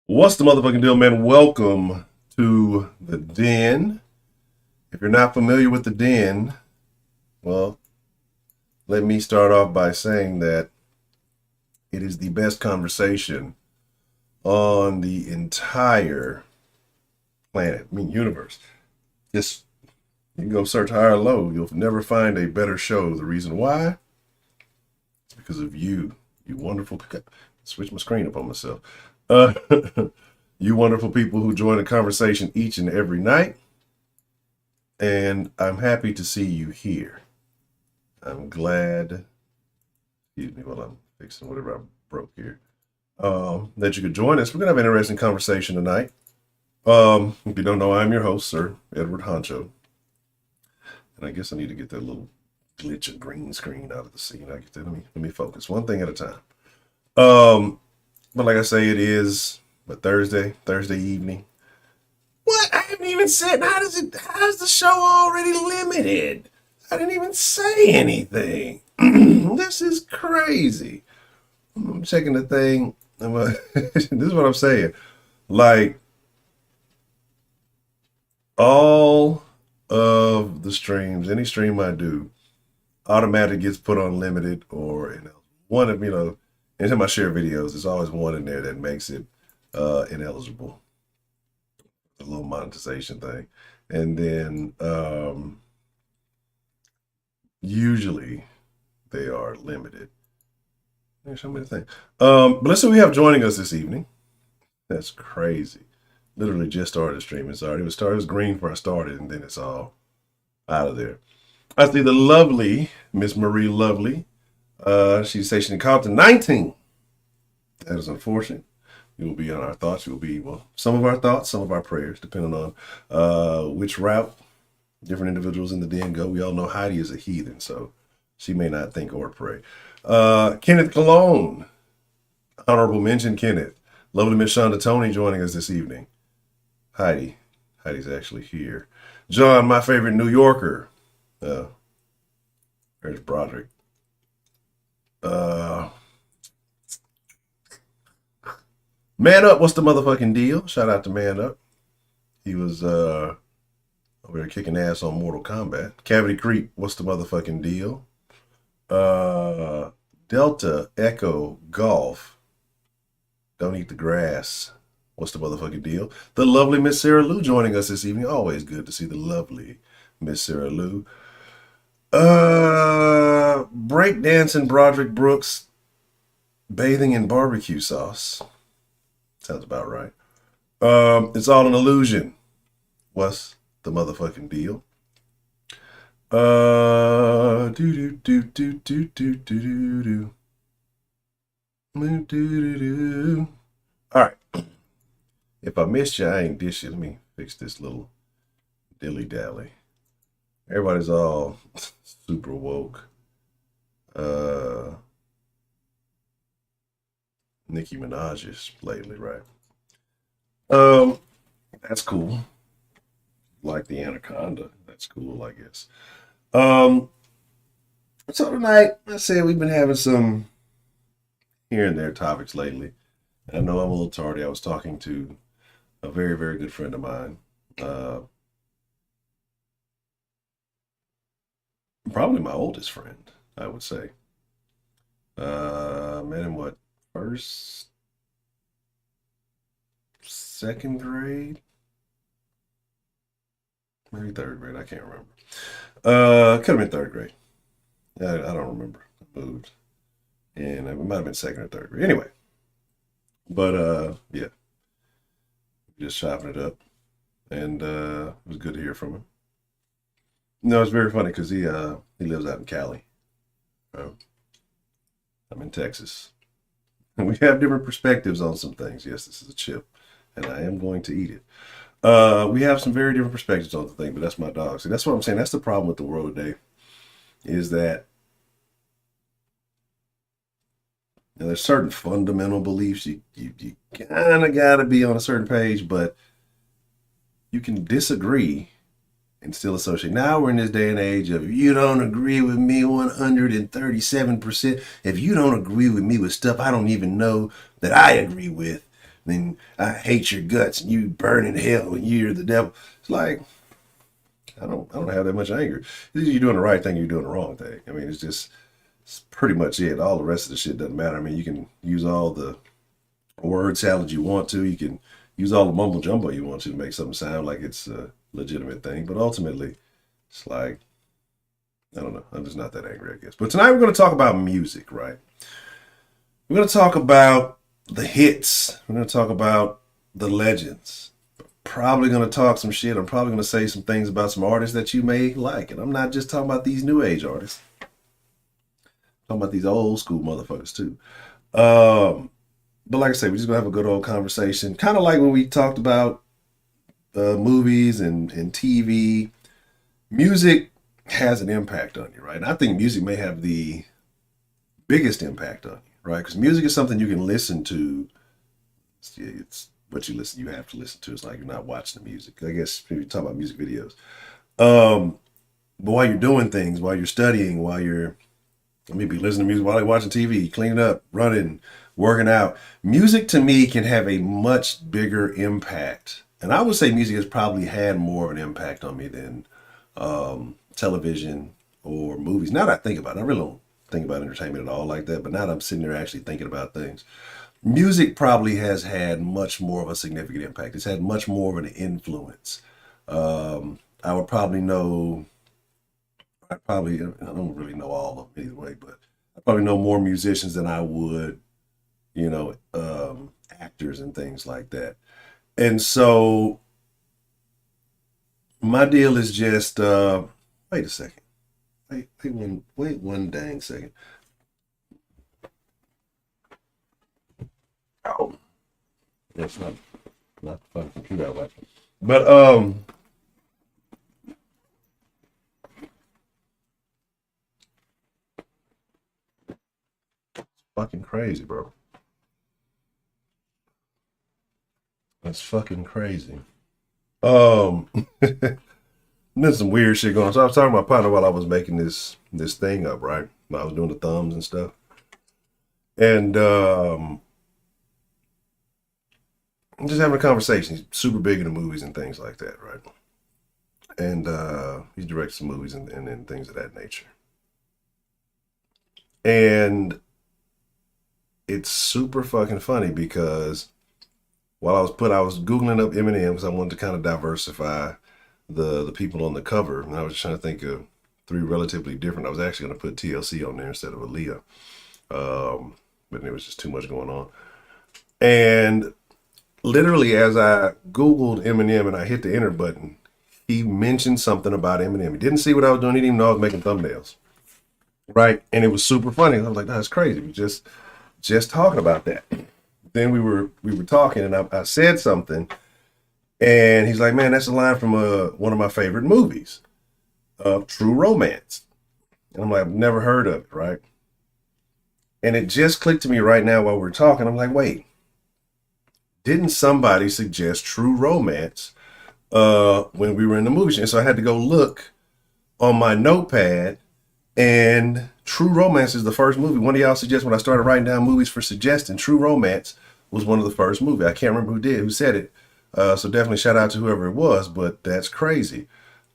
What's the motherfucking deal, man? Welcome to the Den. If you're not familiar with the Den, well, let me start off by saying that it is the best conversation on the entire planet, universe. Just, you can go search high or low. You'll never find a better show. The reason why? It's because of you wonderful. Switch my screen up on myself. Uh, you wonderful people who join the conversation each and every night. And I'm happy to see you here. I'm glad, excuse me while I'm fixing whatever I broke here, that you could join us. We're going to have an interesting conversation tonight. If you don't know, I'm your host, Sir Edward Honcho. And I guess I need to get that little glitch of green screen out of the scene. Let me focus one thing at a time. But like I say, it is Thursday evening. What? I haven't even said, how's the show already limited? I didn't even say anything. This is crazy. I'm checking the thing. This is what I'm saying. Like, all of the streams, any stream I do, automatically gets put on limited, or one of anytime I share videos, there's always one in there that makes it ineligible. A little monetization thing. And then usually they are limited. There's so many things. But let's see what we have joining us this evening. That's crazy. Literally just started streaming. Sorry, it was green before I started, and then it's all out of there. I see the lovely Miss Marie Lovely. She's stationed in Compton 19. That is unfortunate. You will be on our thoughts. You will be, some of our thoughts, some of our prayers, depending on which route different individuals in the den go. We all know Heidi is a heathen, so she may not think or pray. Kenneth Cologne, honorable mention, Kenneth. Lovely Miss Shonda Tony joining us this evening. Heidi's actually here. John, my favorite New Yorker. There's Broderick. Man Up, what's the motherfucking deal? Shout out to Man Up. He was over there kicking ass on Mortal Kombat. Cavity Creep, what's the motherfucking deal? Delta Echo Golf. Don't eat the grass. What's the motherfucking deal? The lovely Miss Sarah Lou joining us this evening. Always good to see the lovely Miss Sarah Lou. Breakdancing Broderick Brooks. Bathing in barbecue sauce. Sounds about right. It's all an illusion. What's the motherfucking deal? All right. If I missed you, I ain't dish you. Let me fix this little dilly dally. Everybody's all super woke. Nicki Minaj lately, right? That's cool. Like the anaconda. That's cool, I guess. So tonight, I said we've been having some here and there topics lately. And I know I'm a little tardy. I was talking to a very, very good friend of mine. Probably my oldest friend, I would say. Met him second grade? Maybe third grade, I can't remember. Could have been third grade. I don't remember. I moved. And it might have been second or third grade. Anyway. But yeah. Just chopping it up. And it was good to hear from him. No, it's very funny because he lives out in Cali. I'm in Texas. And we have different perspectives on some things. Yes, this is a chip, and I am going to eat it. We have some very different perspectives on the thing, but that's my dog. See, that's what I'm saying. That's the problem with the world today, is that there's certain fundamental beliefs you kind of got to be on a certain page, but you can disagree and still associate. Now we're in this day and age of, if you don't agree with me 137%, if you don't agree with me with stuff I don't even know that I agree with, then I hate your guts and you burn in hell and you're the devil. It's like, I don't have that much anger. You're doing the right thing, you're doing the wrong thing. I mean, it's pretty much it. All the rest of the shit doesn't matter. I mean, you can use all the word salad you want to. You can use all the mumbo jumbo you want to make something sound like it's a legitimate thing. But ultimately, it's like, I don't know. I'm just not that angry, I guess. But tonight we're going to talk about music, right? We're going to talk about the hits. We're going to talk about the legends. Probably going to talk some shit. I'm probably going to say some things about some artists that you may like. And I'm not just talking about these new age artists. I'm talking about these old school motherfuckers too. But like I said, we're just going to have a good old conversation. Kind of like when we talked about movies and TV. Music has an impact on you, right? And I think music may have the biggest impact on you, right? Because music is something you can listen to. It's what you listen. You have to listen to. It's like you're not watching the music. I guess if you talk about music videos. But while you're doing things, while you're studying, while you're maybe listening to music, while you're watching TV, cleaning up, running, working out, music to me can have a much bigger impact. And I would say music has probably had more of an impact on me than television or movies. Now that I think about it, I really don't think about entertainment at all like that. But now that I'm sitting there actually thinking about things, music probably has had much more of a significant impact. It's had much more of an influence. I would probably know, I don't really know all of them either way, but I probably know more musicians than I would, actors and things like that. And so my deal is just, wait a second. Wait one dang second. Oh, that's not the fucking computer I like. But fucking crazy, bro. That's fucking crazy. There's some weird shit going on. So I was talking to my partner while I was making this thing up, right? While I was doing the thumbs and stuff. And I'm just having a conversation. He's super big into movies and things like that, right? And he's directed some movies and things of that nature. And it's super fucking funny because while I was Googling up Eminem because I wanted to kind of diversify the people on the cover, and I was trying to think of three relatively different. I was actually going to put TLC on there instead of Aaliyah, but there was just too much going on. And literally, as I Googled Eminem and I hit the enter button, he mentioned something about Eminem. He didn't see what I was doing. He didn't even know I was making thumbnails, right? And it was super funny. I was like, "That's crazy." We just talking about that. Then we were talking, and I said something. And he's like, "Man, that's a line from one of my favorite movies, True Romance." And I'm like, "I've never heard of it," right? And it just clicked to me right now while we're talking. I'm like, wait, didn't somebody suggest True Romance when we were in the movie? And so I had to go look on my notepad, and True Romance is the first movie. One of y'all suggested when I started writing down movies for suggesting, True Romance was one of the first movies. I can't remember who said it. So definitely shout out to whoever it was, but that's crazy.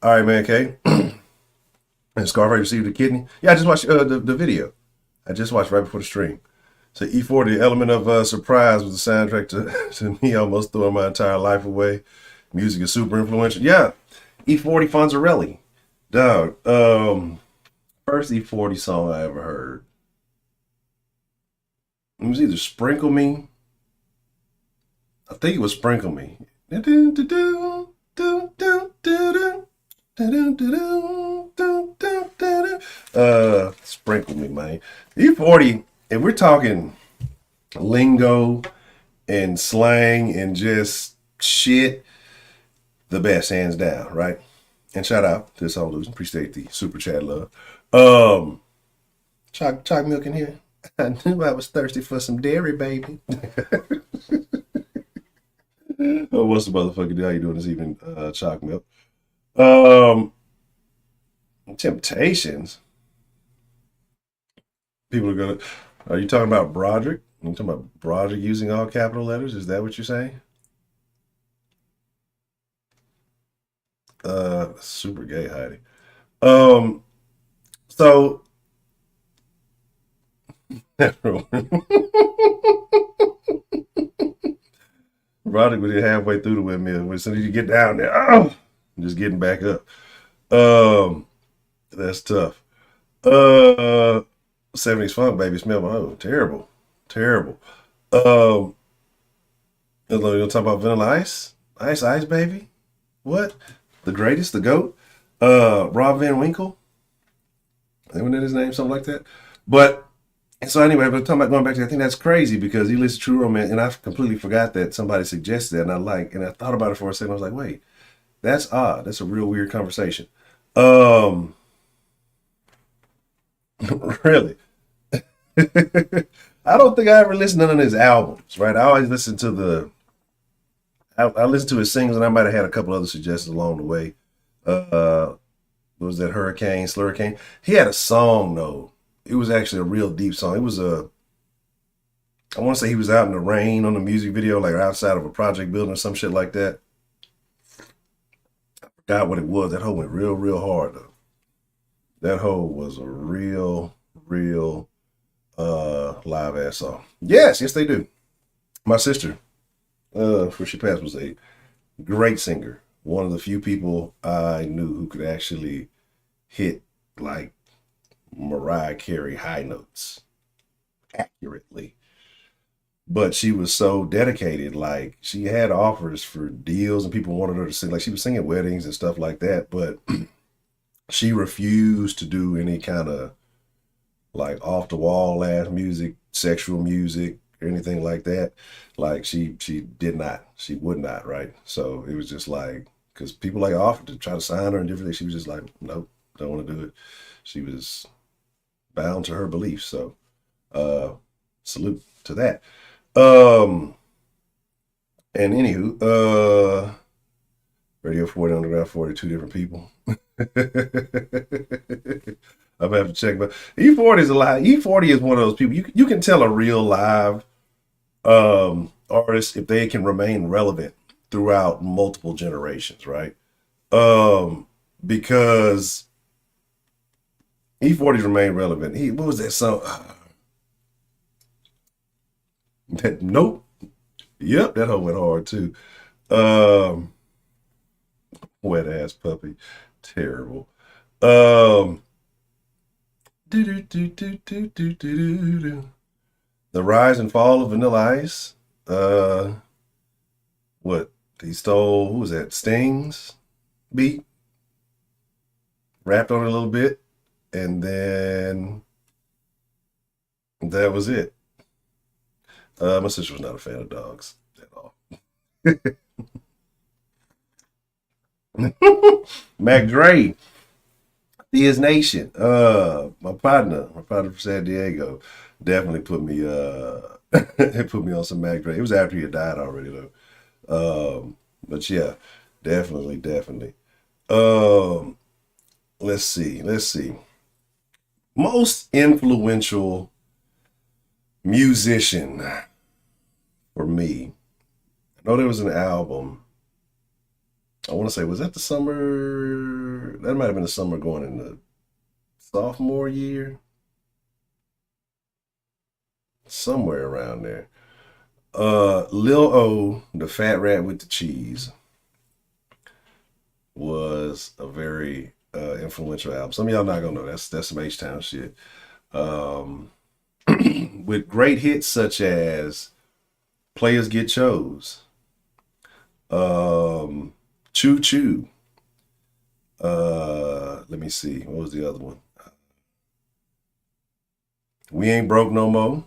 All right, man, okay. And Scarface received a kidney. Yeah, I just watched the video. I just watched right before the stream. So E40, the element of surprise was the soundtrack to me almost throwing my entire life away. Music is super influential. Yeah, E40 Fonzarelli. Dog. First E40 song I ever heard. It was either Sprinkle Me. I think it was Sprinkle Me. Sprinkle Me, man. E40, and we're talking lingo and slang and just shit, the best, hands down, right? And shout out to this whole losing. Appreciate the super chat love. Choc milk in here. I knew I was thirsty for some dairy, baby. Oh, what's the motherfucking deal? How you doing this evening, Choc milk? Temptations. People are you talking about Broderick? You talking about Broderick using all capital letters? Is that what you're saying? Super gay, Heidi. Um, so Broderick was halfway through the windmill. As soon as you get down there, oh, just getting back up. Um, that's tough. 70s funk, baby, smell my hoe. Terrible, terrible. Um, you gonna talk about Vanilla Ice? Ice, baby. What? The greatest, the GOAT? Rob Van Winkle? Isn't that his name? Something like that. But so anyway, but talking about going back to, I think that's crazy because he listened to True Romance, and I completely forgot that somebody suggested that, and I thought about it for a second. I was like, wait, that's odd. That's a real weird conversation. Um, really. I don't think I ever listened to none of his albums, right? I always listen to I listened to his singles, and I might have had a couple other suggestions along the way. What was that Hurricane, Slurricane? He had a song though. It was actually a real deep song. It was I want to say he was out in the rain on the music video, like outside of a project building or some shit like that. I forgot what it was. That hoe went real, real hard though. That hoe was a real live ass song. Yes, they do. My sister, before she passed, was a great singer. One of the few people I knew who could actually hit like Mariah Carey high notes accurately. But she was so dedicated. Like she had offers for deals and people wanted her to sing. Like she was singing weddings and stuff like that. But she refused to do any kind of like off the wall ass music, sexual music, or anything like that. Like she did not, she would not, right? So it was just like, because people like offered to try to sign her and different things. She was just like, nope, don't want to do it. She was bound to her beliefs. So salute to that. And anywho, Radio 40, Underground 40, two different people. I'm gonna have to check, but E40 is a lot. E40 is one of those people you can tell a real live artist if they can remain relevant throughout multiple generations, right? Because E40's remained relevant. What was that song? Nope. Yep, that hoe went hard too. Um, Wet ass puppy, terrible. Um, do do do do do do do do. The Rise and Fall of Vanilla Ice. What he stole? Who was that? Sting's beat, rapped on it a little bit, and then that was it. My sister was not a fan of dogs at all. Mac Dre, Diaz Nation. My partner from San Diego, definitely put me put me on some Mac Dre. It was after he had died already though. But yeah, definitely. Um, let's see. Most influential musician for me. I know there was an album. I want to say, was that the summer? That might have been the summer going in the sophomore year. Somewhere around there. Lil O, the Fat Rat with the Cheese, was a very influential album. Some of y'all not gonna know that's some H-Town shit. With great hits such as Players Get Chose, Choo Choo. Let me see. What was the other one? We Ain't Broke No More.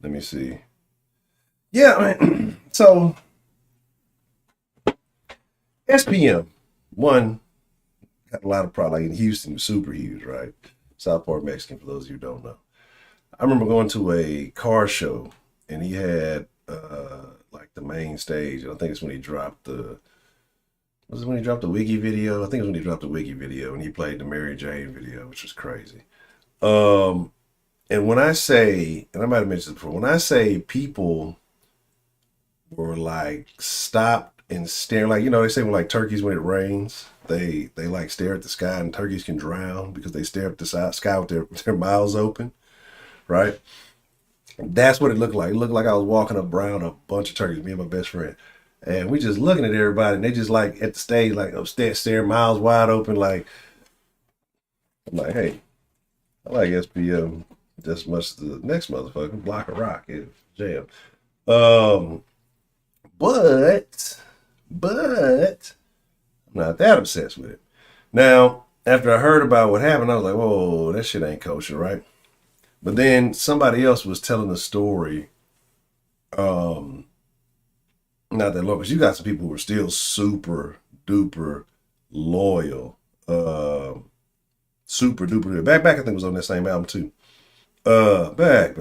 Let me see. Yeah, so SPM one got a lot of product. Like in Houston, super huge, right? Southport Mexican, for those of you who don't know. I remember going to a car show and he had like the main stage. And I think it's when he dropped the Was it when he dropped the Wiggy video? I think it was when he dropped the Wiggy video and he played the Mary Jane video, which was crazy. And when I say, and I might have mentioned this before, when I say people were like stopped and staring, like, you know, they say when like turkeys, when it rains, they like stare at the sky, and turkeys can drown because they stare at the sky with their mouths open, right? That's what it looked like. It looked like I was walking up around a bunch of turkeys, me and my best friend. And we just looking at everybody, and they just like at the stage, like upstairs, staring, mouths wide open. Like, I'm like, hey, I like SPM just as much as the next motherfucker, Block of Rock, is jam. But I'm not that obsessed with it. Now, after I heard about what happened, I was like, whoa, that shit ain't kosher, right? But then somebody else was telling a story, not that long, because you got some people who are still super duper loyal. Super duper. Back, I think it was on that same album too. Back.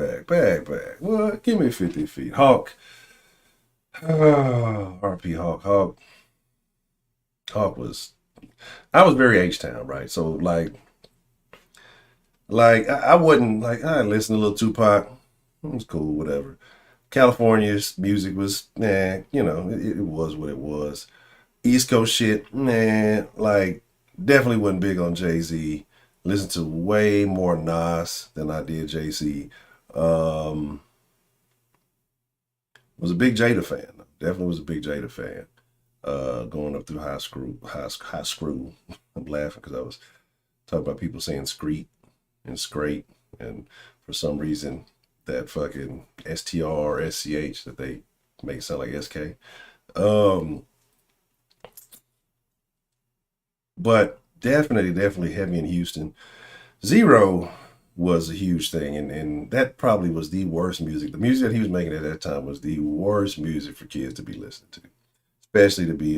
What? Give me 50 feet. Hawk. RP Hawk. Hawk was, I was very H-Town, right? So like I wouldn't, like, I listened to a little Tupac. It was cool, whatever. California's music was, you know, it was what it was. East Coast shit, like, definitely wasn't big on Jay-Z. Listened to way more Nas than I did Jay-Z. Was a big Jada fan. Definitely was a big Jada fan. Going up through high school. I'm laughing because I was talking about people saying screet and scrape, and for some reason that fucking STR, SCH that they make it sound like SK. But definitely heavy in Houston. Zero was a huge thing, and that probably was the worst music. The music that he was making at that time was the worst music for kids to be listening to, especially to be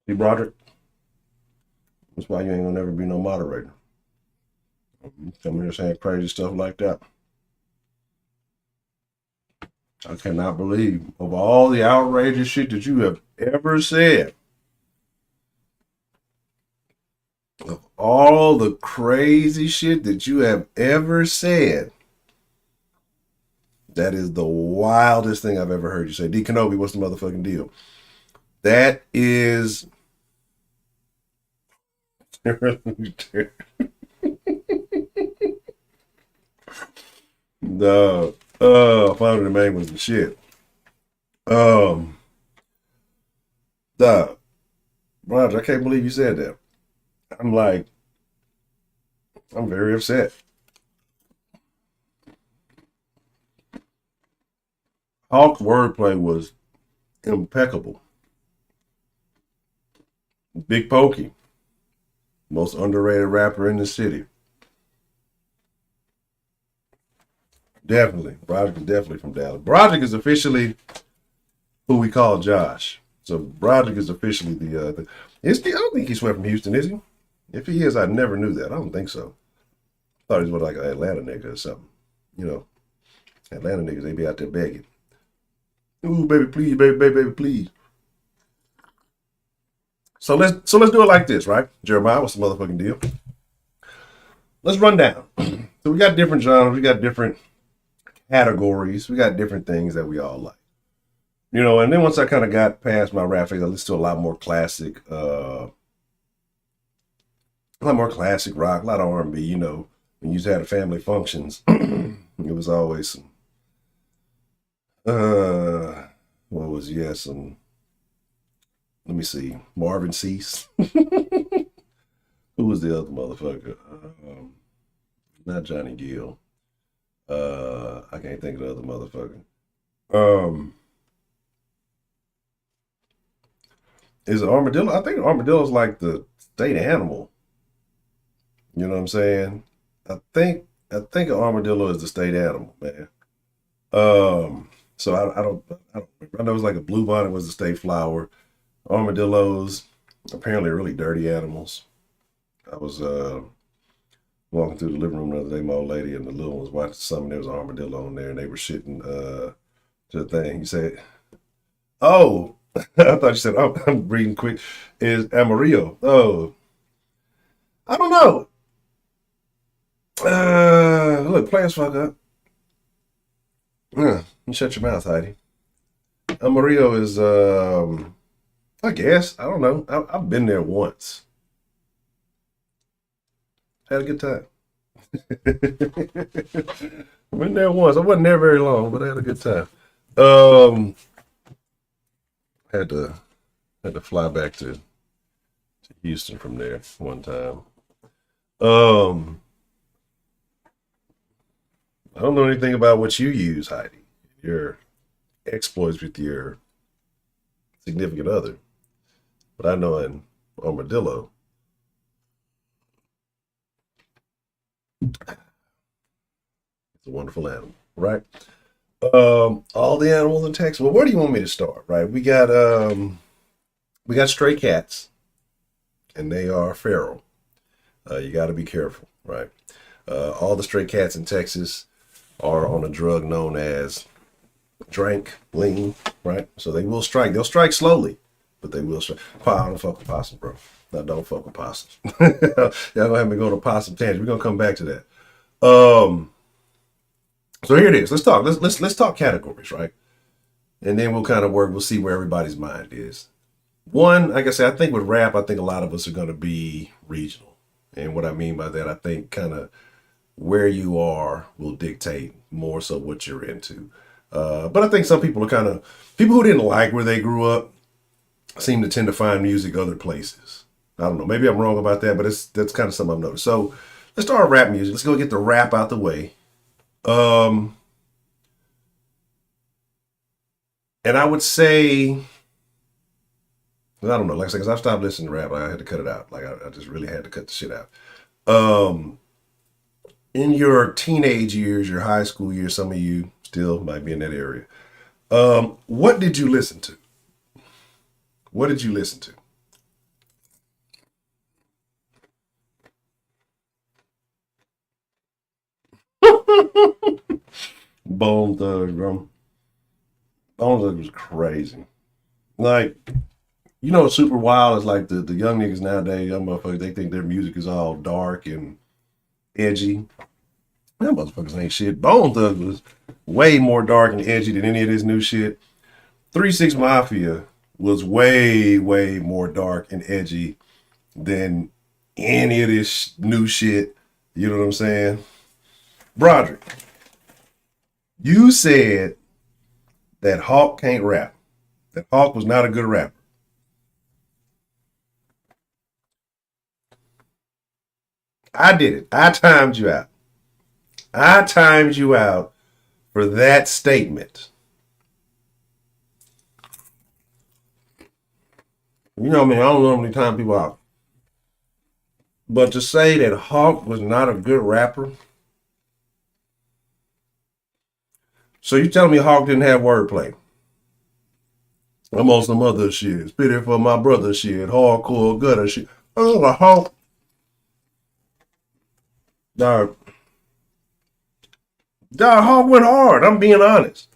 see, Broderick. That's why you ain't gonna never be no moderator. Coming here saying crazy stuff like that. I cannot believe, of all the outrageous shit that you have ever said, of all the crazy shit that you have ever said, that is the wildest thing I've ever heard you say. D. Kenobi, what's the motherfucking deal? That is... The Founder the Man was the shit. The Roger, I can't believe you said that. I'm like, I'm very upset. Hawk's wordplay was impeccable. Big Pokey, most underrated rapper in the city. Definitely. Broderick is definitely from Dallas. Broderick is officially who we call Josh. So Broderick is officially the I don't think he's from Houston, is he? If he is, I never knew that. I don't think so. I thought he was like an Atlanta nigga or something. You know, Atlanta niggas, they be out there begging. Ooh, baby, please, baby, please. So let's do it like this, right? Jeremiah, what's the motherfucking deal? Let's run down. So we got different genres, we got different categories, we got different things that we all like. You know, and then once I kind of got past my rap phase, I listened to a lot more classic rock, a lot of R&B, you know. When you had family functions, it was always some, let me see, Marvin Cease. Who was the other motherfucker? Not Johnny Gill. I can't think of the other motherfucker. Is it Armadillo? I think Armadillo's like the state animal. You know what I'm saying? I think an armadillo is the state animal, man. So I don't remember. I know it was like a bluebonnet was the state flower. Armadillos, apparently really dirty animals. I was walking through the living room the other day, my old lady and the little one was watching something. There was an armadillo on there, and they were shitting to the thing. You said, "Oh, I thought you said oh, I'm reading quick." Is Amarillo? Oh, I don't know. Look, plants fuck up. Yeah, you shut your mouth, Heidi. Amarillo is I guess I don't know. I've been there once. Had a good time. Been there once. I wasn't there very long, but I had a good time. Um, had to had to fly back to Houston from there one time. Um, I don't know anything about what you use, Heidi. Your exploits with your significant other, but I know an armadillo. It's a wonderful animal, right? All the animals in Texas. Well, where do you want me to start? Right, we got stray cats, and they are feral. You got to be careful, right? All the stray cats in Texas are on a drug known as drink lean, right? So they will strike. They'll strike slowly, but they will strike. I don't fuck with possum, bro. No, don't fuck with possums. Y'all gonna have me go to possum tangent. We're gonna come back to that. Um, so here it is. Let's talk. Let's talk categories, right? And then we'll kind of work. We'll see where everybody's mind is. One, like I said, I think with rap, I think a lot of us are going to be regional. And what I mean by that, I think kind of where you are will dictate more so what you're into. But I think some people are kind of people who didn't like where they grew up seem to tend to find music other places. I don't know. Maybe I'm wrong about that, but that's kind of something I've noticed. So let's start rap music. Let's go get the rap out the way. Um, and I would say, I don't know. Like I said, because I've stopped listening to rap. I had to cut it out. Like I just really had to cut the shit out. Um, in your teenage years, your high school years, some of you still might be in that area. What did you listen to? What did you listen to? Bone Thugs, bro. Bone Thugs was crazy. Like, you know, super wild is like the young niggas nowadays, young motherfuckers, they think their music is all dark and edgy. Them motherfuckers ain't shit. Bone Thugs was way more dark and edgy than any of this new shit. 3 6 Mafia was way, way more dark and edgy than any of this new shit. You know what I'm saying? Broderick, you said that Hawk can't rap. That Hawk was not a good rapper. I did it. I timed you out. I timed you out for that statement. You know, I mean, I don't normally time people out. But to say that Hawk was not a good rapper, so you telling me Hawk didn't have wordplay? I'm on some other shit. Spit it for my brother shit. Hardcore gutter shit. Oh, Hawk. Dog, Hawk went hard. I'm being honest.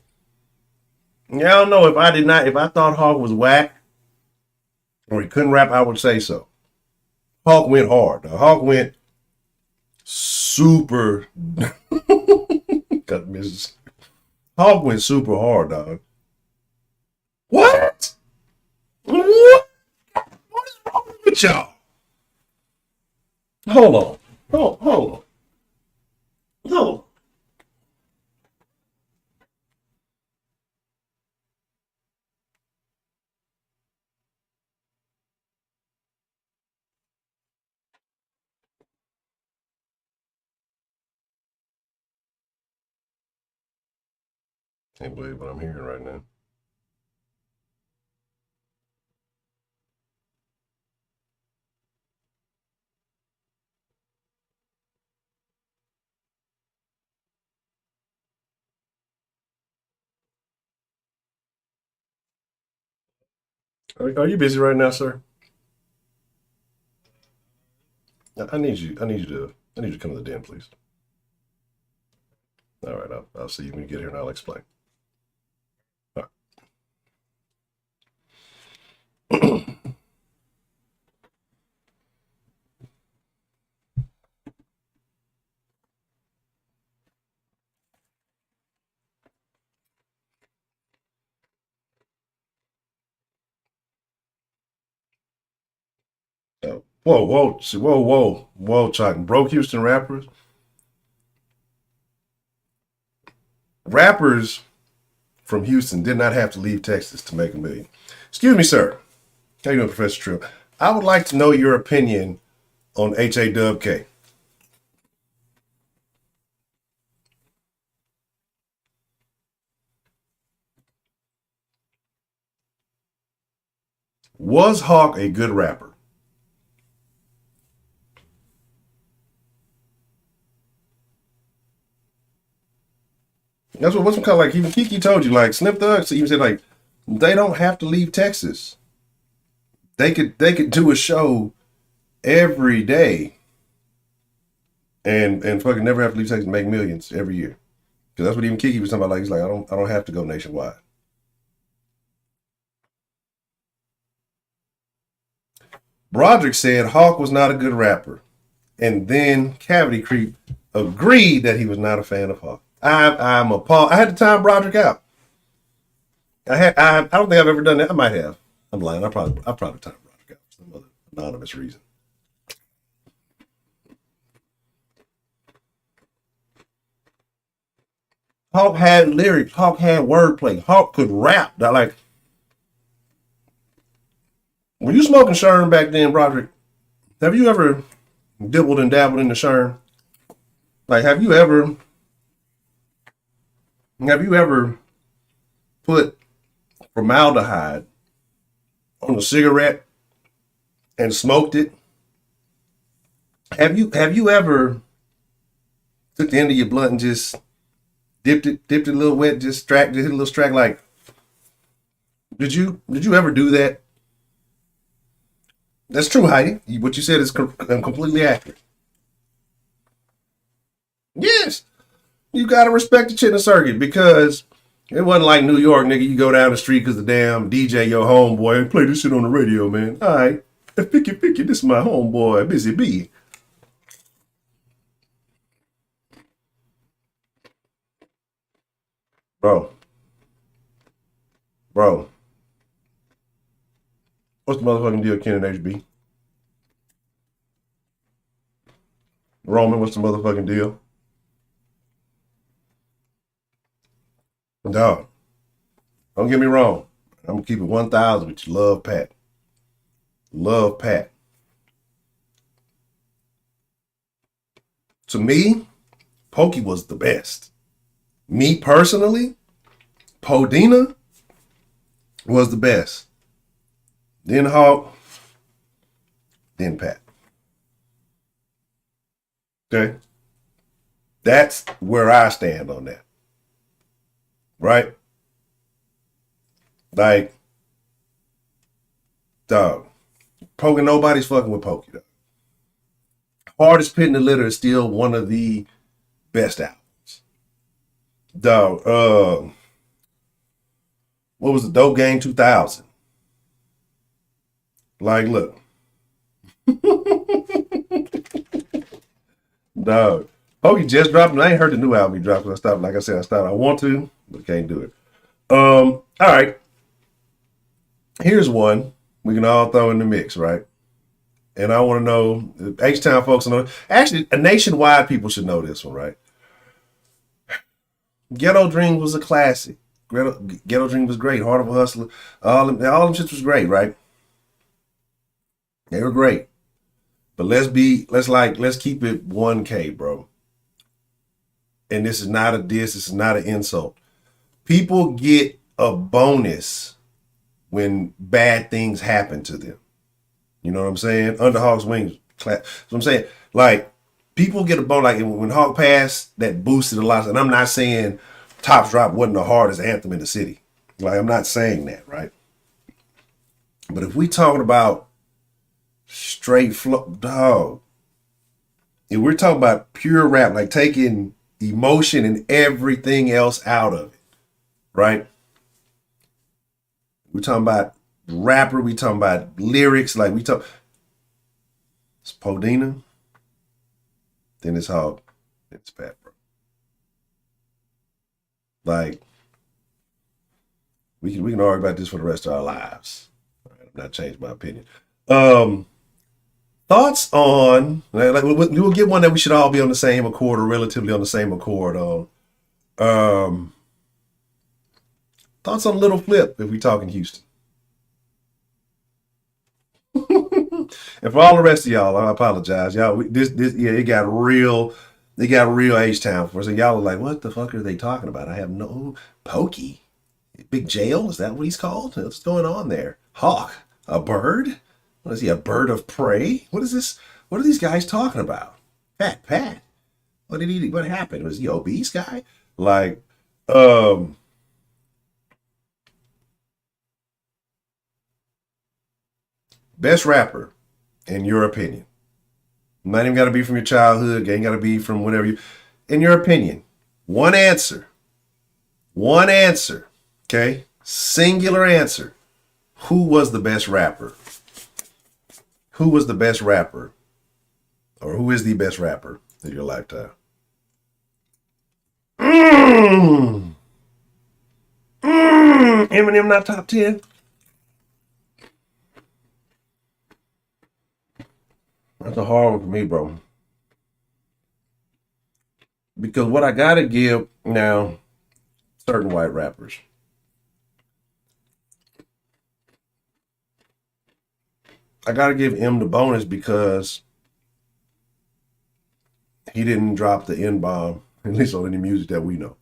Yeah, I don't know if I did not, if I thought Hawk was whack or he couldn't rap, I would say so. Hawk went hard. Hawk went super. Got Mrs. Hawk went super hard, dog. What? What? What is wrong with y'all? Hold on. Hold on. Hold on. Can't believe what I'm hearing right now. Are you busy right now, sir? I need you to come to the den, please. All right, I'll see you when you get here and I'll explain. All right. Whoa, Cotton. Broke Houston rappers. Rappers from Houston did not have to leave Texas to make $1 million. Excuse me, sir. How you doing, Professor Trill? I would like to know your opinion on HAWK. Was Hawk a good rapper? That's what's kind of like. Even Kiki told you, like Snip Thug. So even said like they don't have to leave Texas. They could do a show every day and fucking never have to leave Texas and make millions every year. Because that's what even Kiki was talking about. Like he's like I don't have to go nationwide. Broderick said Hawk was not a good rapper, and then Cavity Creep agreed that he was not a fan of Hawk. I'm appalled. I had to time Broderick out. I don't think I've ever done that. I might have. I'm lying. I probably timed Broderick out for some other anonymous reason. Hawk had lyrics. Hawk had wordplay. Hawk could rap. Like, were you smoking Sherm back then, Broderick? Have you ever dibbled and dabbled in the Sherm? Like, have you ever put formaldehyde on a cigarette and smoked it? Have you ever took the end of your blunt and just dipped it a little wet, just hit a little strack? Like, did you ever do that? That's true, Heidi. What you said is completely accurate. Yes, you gotta respect the Chitlin Circuit because it wasn't like New York, nigga. You go down the street because the damn DJ, your homeboy, and play this shit on the radio, man. All right, picky, this is my homeboy, Busy B. Bro, bro, what's the motherfucking deal, Ken and HB? Roman, what's the motherfucking deal? Dog, don't get me wrong. I'm gonna keep it 1,000 with you. Love Pat. Love Pat. To me, Pokey was the best. Me personally, Podina was the best. Then Hawk, then Pat. Okay? That's where I stand on that. Right? Like, dog, Pokey, nobody's fucking with Pokey, though. Hardest Pit in the Litter is still one of the best albums. Dog, what was the Dope Gang 2000? Like, look. Dog. Pokey just dropped, and I ain't heard the new album he dropped. I stopped, like I said, I want to, but can't do it. All right. Here's one we can all throw in the mix, right? And I want to know, H-Town folks know. Actually, nationwide people should know this one, right? Ghetto Dream was a classic. Ghetto Dream was great. Heart of a Hustler. All them shits was great, right? They were great. But let's keep it 1K, bro. And this is not a diss, this is not an insult. People get a bonus when bad things happen to them. You know what I'm saying? Under Hawk's wings. So I'm saying, like, people get a bonus. Like, when Hawk passed, that boosted a lot. And I'm not saying Tops Drop wasn't the hardest anthem in the city. Like, I'm not saying that, right? But if we talking about straight flow, dog, And we're talking about pure rap, like taking emotion and everything else out of it, right? We're talking about rapper, we talking about lyrics, like it's Podina, then it's Hog, it's Pat, bro. Like, we can argue about this for the rest of our lives. All right, I'm not changing my opinion. Thoughts on, like we'll get one that we should all be on the same accord or relatively on the same accord on. Thoughts on Little Flip if we talk in Houston. And for all the rest of y'all, I apologize. Y'all, it got real H-Town for us. And y'all are like, what the fuck are they talking about? I have no Pokey. Big Jail? Is that what he's called? What's going on there? Hawk. A bird? What is he, a bird of prey? What is this? What are these guys talking about? Fat Pat. What happened? Was he obese guy? Like, best rapper, in your opinion. Not even got to be from your childhood. Ain't got to be from whatever you. In your opinion, one answer. Okay? Singular answer. Who was the best rapper? Who was the best rapper? Or who is the best rapper in your lifetime? Eminem not top 10? That's a hard one for me, bro. Because what I gotta give now, certain white rappers. I gotta give M the bonus because he didn't drop the N-bomb, at least on any music that we know.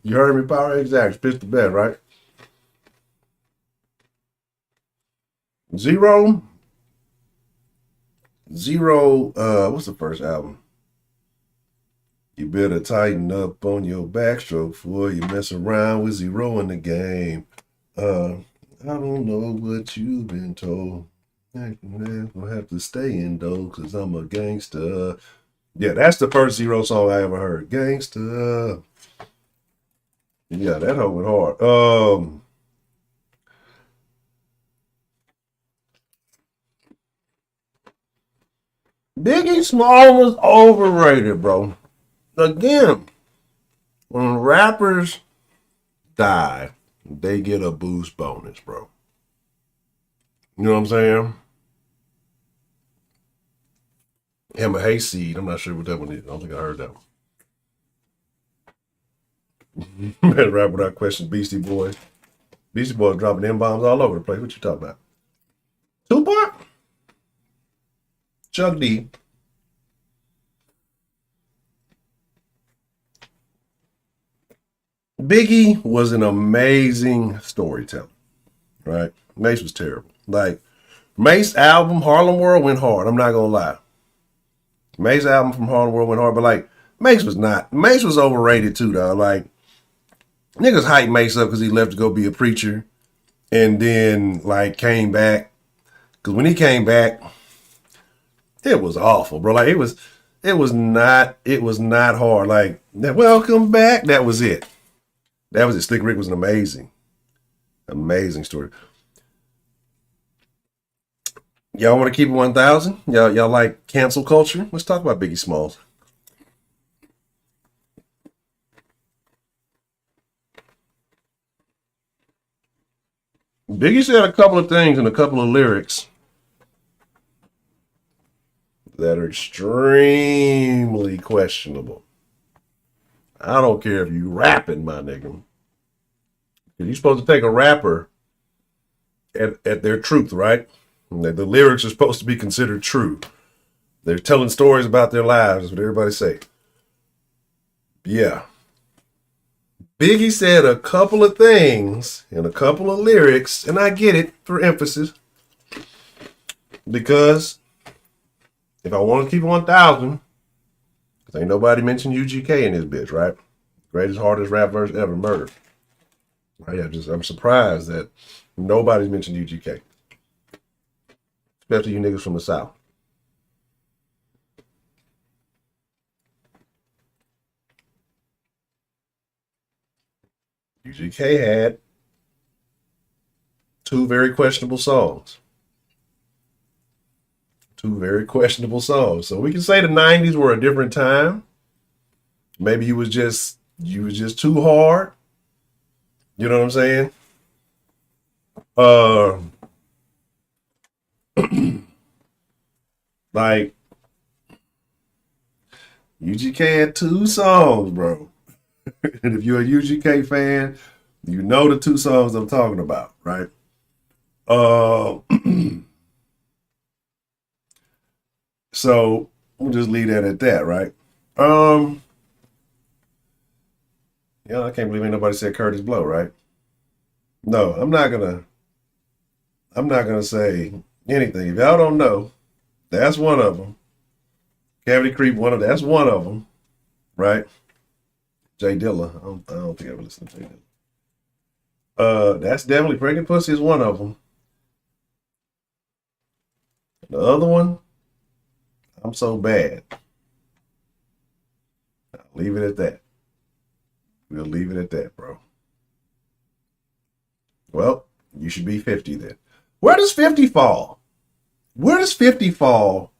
You heard me, Power Exacts, pitch the bed, right? Zero, what's the first album? You better tighten up on your backstroke before you mess around with zero in the game. I don't know what you've been told. I'm gonna have to stay indoors because I'm a gangster. Yeah, that's the first Zero song I ever heard. Gangster. Yeah, that hoe went hard. Biggie Small was overrated, bro. Again, when rappers die, they get a boost bonus, bro. You know what I'm saying? Him a Hayseed. I'm not sure what that one is. I don't think I heard that one. Man, rap without question. Beastie Boys. Beastie Boys dropping N-bombs all over the place. What you talking about? Tupac? Chuck D. Biggie was an amazing storyteller, right? Mace was terrible. Like, Mace album, Harlem World, went hard. I'm not going to lie. Mace album from Harlem World went hard, but like, Mace was not. Mace was overrated too, though. Like, niggas hyped Mace up because he left to go be a preacher and then, like, came back. Because when he came back, it was awful, bro. Like, it was not hard. Like, welcome back. That was it. That was it. Slick Rick was an amazing story. Y'all want to keep it 1,000? Y'all like cancel culture? Let's talk about Biggie Smalls. Biggie said a couple of things in a couple of lyrics that are extremely questionable. I don't care if you rapping, my nigga. You're supposed to take a rapper at their truth, right? The lyrics are supposed to be considered true. They're telling stories about their lives, is what everybody say. Yeah. Biggie said a couple of things in a couple of lyrics, and I get it for emphasis. Because if I want to keep it 1,000, because ain't nobody mentioned UGK in this bitch, right? Greatest, hardest rap verse ever, Murder. Right? I'm surprised that nobody's mentioned UGK. Especially you niggas from the South. UGK had two very questionable songs. Two very questionable songs. So we can say the 90s were a different time. Maybe you was just too hard. You know what I'm saying? Like UGK had two songs, bro. And if you're a UGK fan, you know the two songs I'm talking about, right? So we'll just leave that at that, right? Yeah, I can't believe ain't nobody said Curtis Blow, right? No, I'm not gonna say anything. If y'all don't know, that's one of them. Cavity Creep, that's one of them, right? Jay Dilla. I don't think I ever listened to Jay Dilla. That's definitely Pregnant Pussy is one of them. The other one, I'm So Bad. I'll leave it at that. We'll leave it at that, bro. Well, you should be 50 then. Where does 50 fall? Where does 50 fall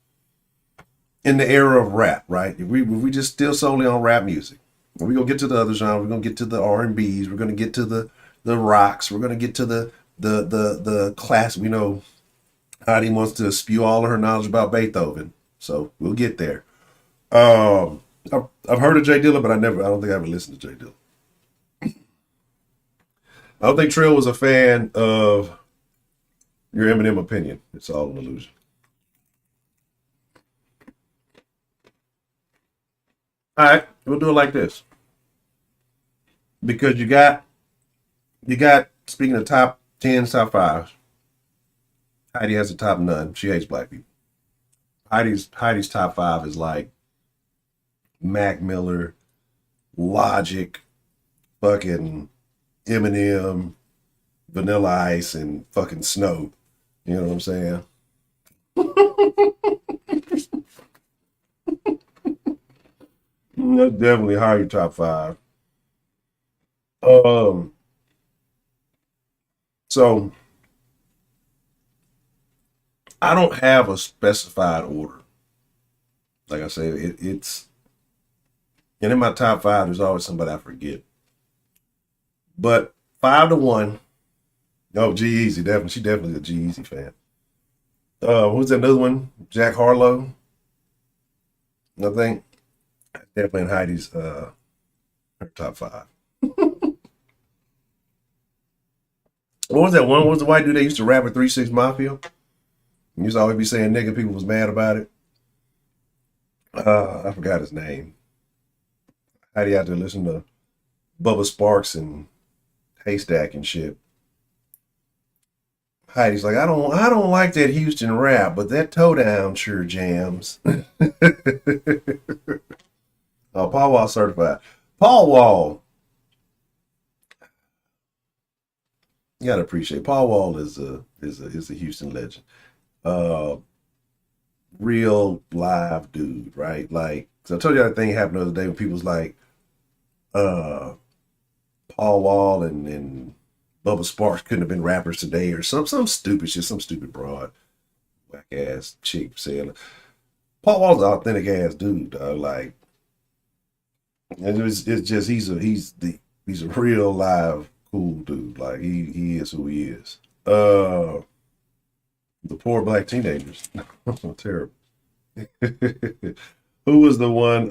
in the era of rap, right? If we just still solely on rap music. We're going to get to the other genres. We're going to get to the R&Bs. We're going to get to the rocks. We're going to get to the class. We know Heidi wants to spew all of her knowledge about Beethoven. So we'll get there. I've heard of Jay Dilla, but I don't think I ever listened to Jay Dilla. I don't think Trill was a fan of your Eminem opinion. It's all an illusion. All right, we'll do it like this. Because you got, speaking of top 10s, top 5s, Heidi has a top none. She hates black people. Heidi's top 5 is like Mac Miller, Logic, fucking Eminem, Vanilla Ice, and fucking Snow. You know what I'm saying? That's definitely higher top 5. So I don't have a specified order. Like I said, it's and in my top 5, there's always somebody I forget. But 5-1. Oh, G-Eazy, definitely. She definitely a G-Eazy fan. Who's that another one? Jack Harlow. I think definitely in Heidi's her top 5. What was that one? What was the white dude that used to rap at 3-6 Mafia? He used to always be saying nigga, people was mad about it. I forgot his name. Heidi out there listening to Bubba Sparks and Haystack and shit. Heidi's like, I don't like that Houston rap, but that toe down sure jams. Oh, Paul Wall certified. Paul Wall. You gotta appreciate Paul Wall is a Houston legend. Real live dude, right? Like, so I told you that thing happened the other day when people was like, Paul Wall and Bubba Sparks couldn't have been rappers today, or some stupid shit, some stupid broad, whack ass chick saying. Paul Wall's an authentic ass dude, dog. Like, and it's just he's a real live cool dude. Like he is who he is. The poor black teenagers, terrible. Who was the one?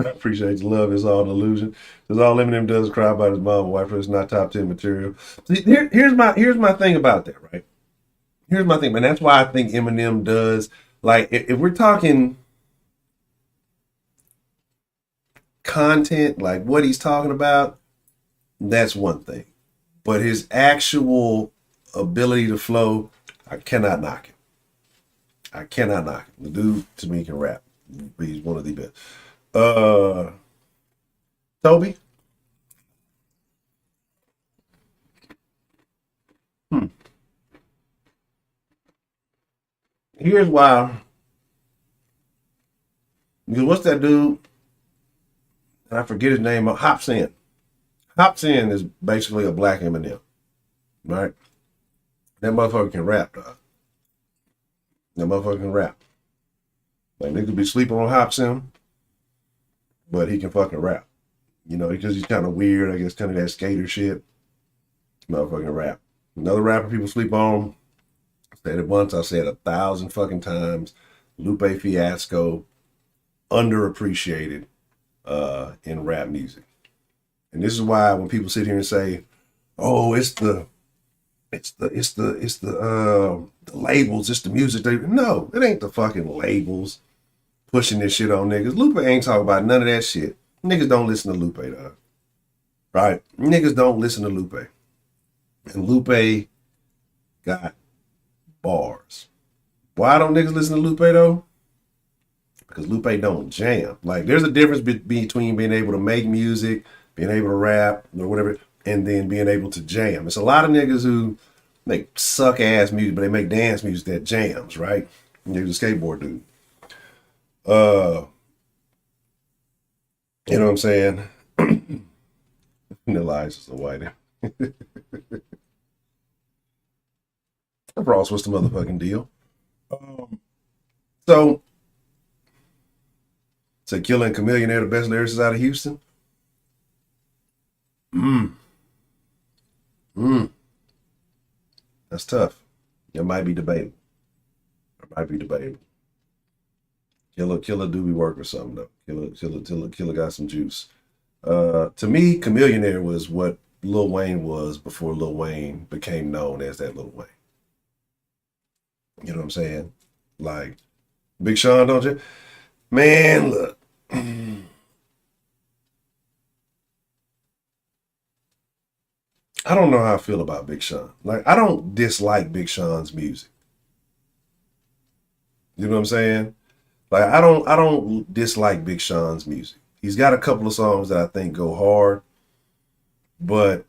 I appreciate the love. It's all an illusion. Because all Eminem does is cry about his mom and wife. It's not top 10 material. See, here's my thing about that, right? Here's my thing, man. That's why I think Eminem does. Like, if we're talking content, like what he's talking about, that's one thing. But his actual ability to flow, I cannot knock it. I cannot knock it. The dude, to me, can rap. He's one of the best. Toby? Here's why Because what's that dude? And I forget his name. Hopsin. Hopsin is basically a black Eminem, right? That motherfucker can rap, dog. That motherfucker can rap. Like, niggas be sleeping on Hopsin, but he can fucking rap. You know, because he's kind of weird. I guess kind of that skater shit. Motherfucking rap. Another rapper people sleep on. I said it once. I said 1,000 fucking times. Lupe Fiasco, underappreciated in rap music. And this is why when people sit here and say, "Oh, it's the labels, it's the music," no, it ain't the fucking labels pushing this shit on niggas. Lupe ain't talking about none of that shit. Niggas don't listen to Lupe, dog. Right? Niggas don't listen to Lupe. And Lupe got bars. Why don't niggas listen to Lupe though? Because Lupe don't jam. Like, there's a difference between being able to make music, being able to rap or whatever, and then being able to jam. It's a lot of niggas who make suck ass music, but they make dance music that jams, right? There's a skateboard dude. You know what I'm saying? Vanilla Ice is a white. Ross, what's the motherfucking deal? So Killer and Chameleon are the best lyricists out of Houston. That's tough. It might be debatable. Killer do be working something though. Killer got some juice. To me, Chameleon was what Lil Wayne was before Lil Wayne became known as that Lil Wayne. You know what I'm saying? Like, Big Sean, don't you? Man, look. I don't know how I feel about Big Sean. Like, I don't dislike Big Sean's music. You know what I'm saying? Like, I don't dislike Big Sean's music. He's got a couple of songs that I think go hard, but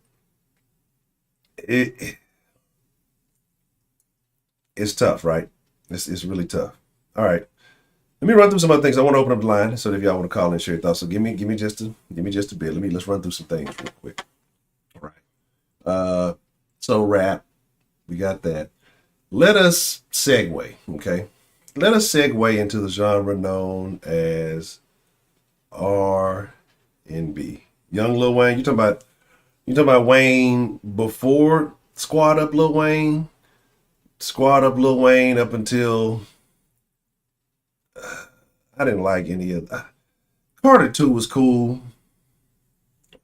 it's tough, right? It's really tough. All right. Let me run through some other things. I want to open up the line so that if y'all want to call and share your thoughts. So give me just a bit. Let's run through some things real quick. All right. So rap, we got that. Let us segue, okay? Let us segue into the genre known as R&B. Young Lil Wayne. You talking about Wayne before Squad Up Lil Wayne? Squad Up Lil Wayne up until I didn't like any of that. Carter 2 was cool.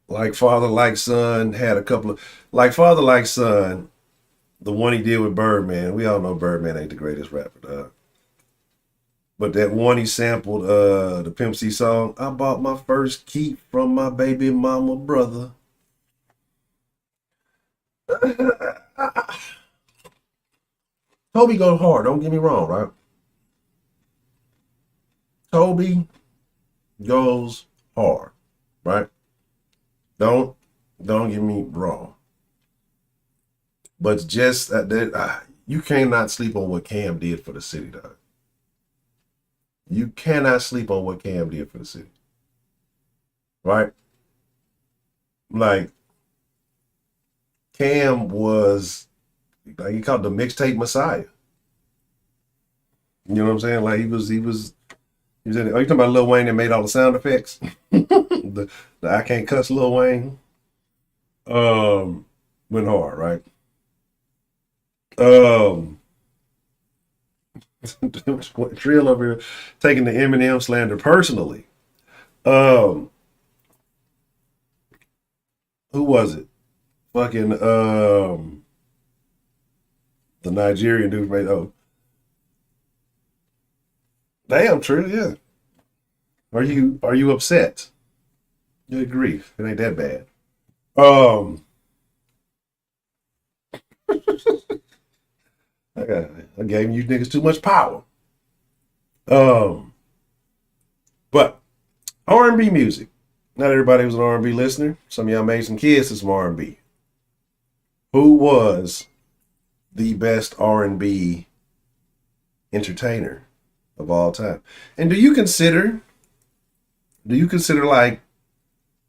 Like Father Like Son had a couple of, like Father Like Son, the one he did with Birdman. We all know Birdman ain't the greatest rapper, dog. But that one he sampled, the Pimp C song, I bought my first keep from my baby mama brother. Toby goes hard, don't get me wrong, right? Toby goes hard, right? Don't get me wrong. But just you cannot sleep on what Cam did for the city, dog. You cannot sleep on what Cam did for the city. Right? Like, Cam was, like, he called the mixtape messiah. You know what I'm saying? Like, he was in it. Are you talking about Lil Wayne that made all the sound effects? the I can't cuss Lil Wayne. Went hard, right? Trill over here taking the Eminem slander personally. Who was it? Fucking the Nigerian dude made damn, Trill, yeah. Are you upset? Good grief. It ain't that bad. I gave you niggas too much power. But R&B music. Not everybody was an R&B listener. Some of y'all made some kids to some R&B. Who was the best R&B entertainer of all time? And do you consider do you consider like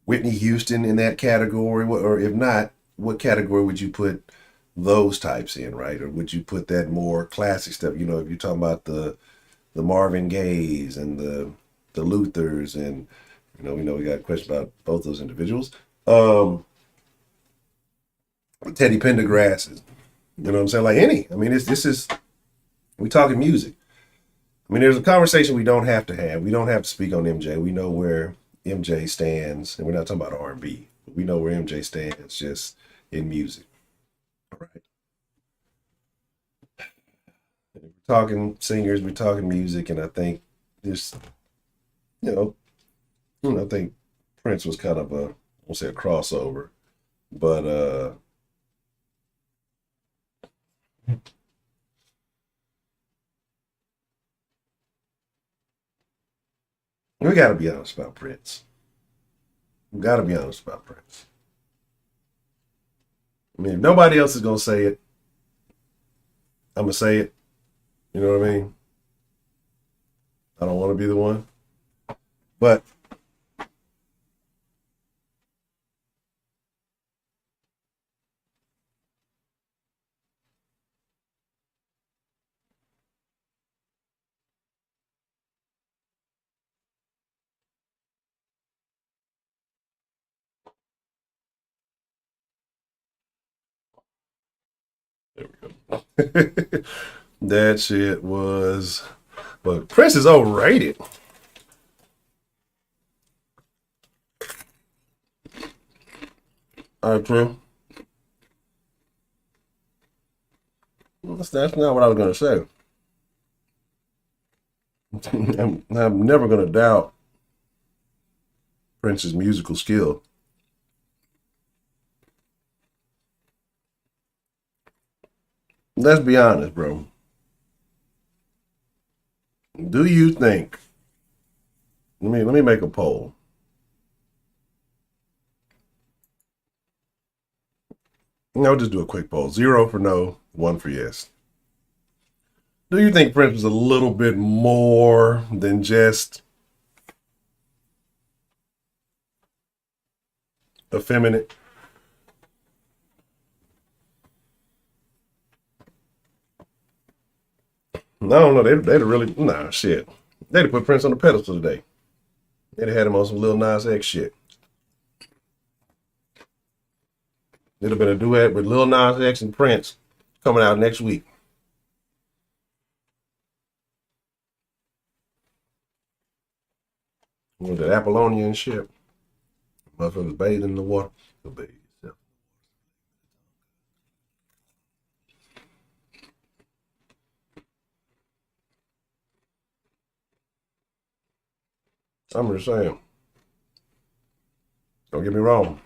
Whitney Houston in that category? Or if not, what category would you put those types in, right? Or would you put that more classic stuff? You know, if you're talking about the Marvin Gayes and the Luthers, and we know we got a question about both those individuals. Teddy Pendergrasses, you know what I'm saying? Like any, I mean, this is we talking music. I mean, there's a conversation we don't have to have. We don't have to speak on MJ. We know where MJ stands, and we're not talking about R&B. We know where MJ stands just in music. All right. If we're talking singers, we're talking music, and I think this, I think Prince was kind of I won't say a crossover, but we got to be honest about Prince. We got to be honest about Prince. I mean, if nobody else is gonna say it, I'm gonna say it. You know what I mean? I don't want to be the one, but there we go. That shit was, but Prince is overrated. All right, Prince. That's not what I was gonna say. I'm never gonna doubt Prince's musical skill. Let's be honest, bro. Do you think? Let me make a poll. I'll just do a quick poll. 0 for no, 1 for yes. Do you think Prince was a little bit more than just effeminate? I don't know. They'd really, shit. They'd have put Prince on the pedestal today. They'd have had him on some Lil Nas X shit. It'd have been a duet with Lil Nas X and Prince coming out next week. With that Apollonia and shit. Motherfuckers bathing in the water. Go bathe yourself. I'm just saying. Don't get me wrong.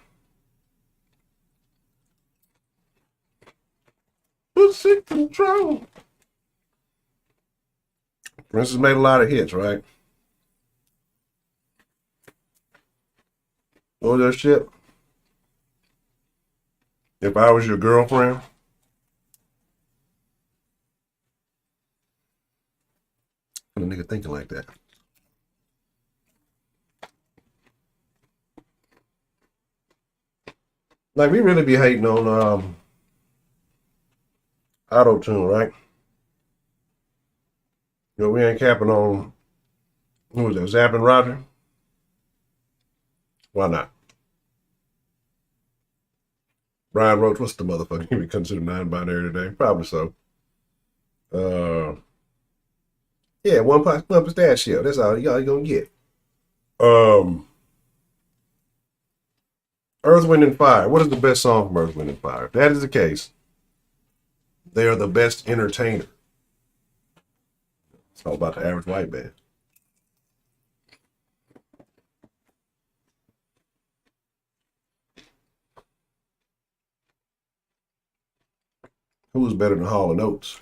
Pussy control. Prince has made a lot of hits, right? What was that shit? If I was your girlfriend. A nigga thinking like that. Like, we really be hating on auto-tune, right? We ain't capping on, who was that, Zapp and Roger? Why not? Brian Roach, what's the motherfucker? He be considered non-binary today? Probably so. Yeah, one pistachio. That's all y'all gonna get. Earth, Wind, and Fire. What is the best song from Earth, Wind, and Fire? If that is the case, they are the best entertainer. It's all about the average white man. Who's better than Hall & Oates?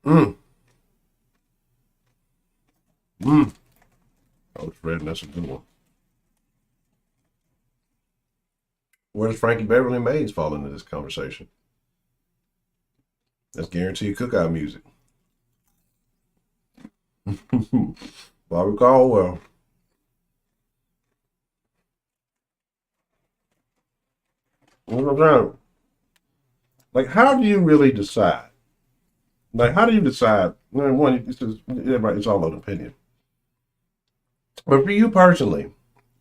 Oh, Fred, that's a good one. Where does Frankie Beverly and Mays fall into this conversation? That's guaranteed cookout music. Bobby Caldwell. You know what I'm saying? Like, how do you really decide? Like, how do you decide? One, it's all an opinion. But for you personally,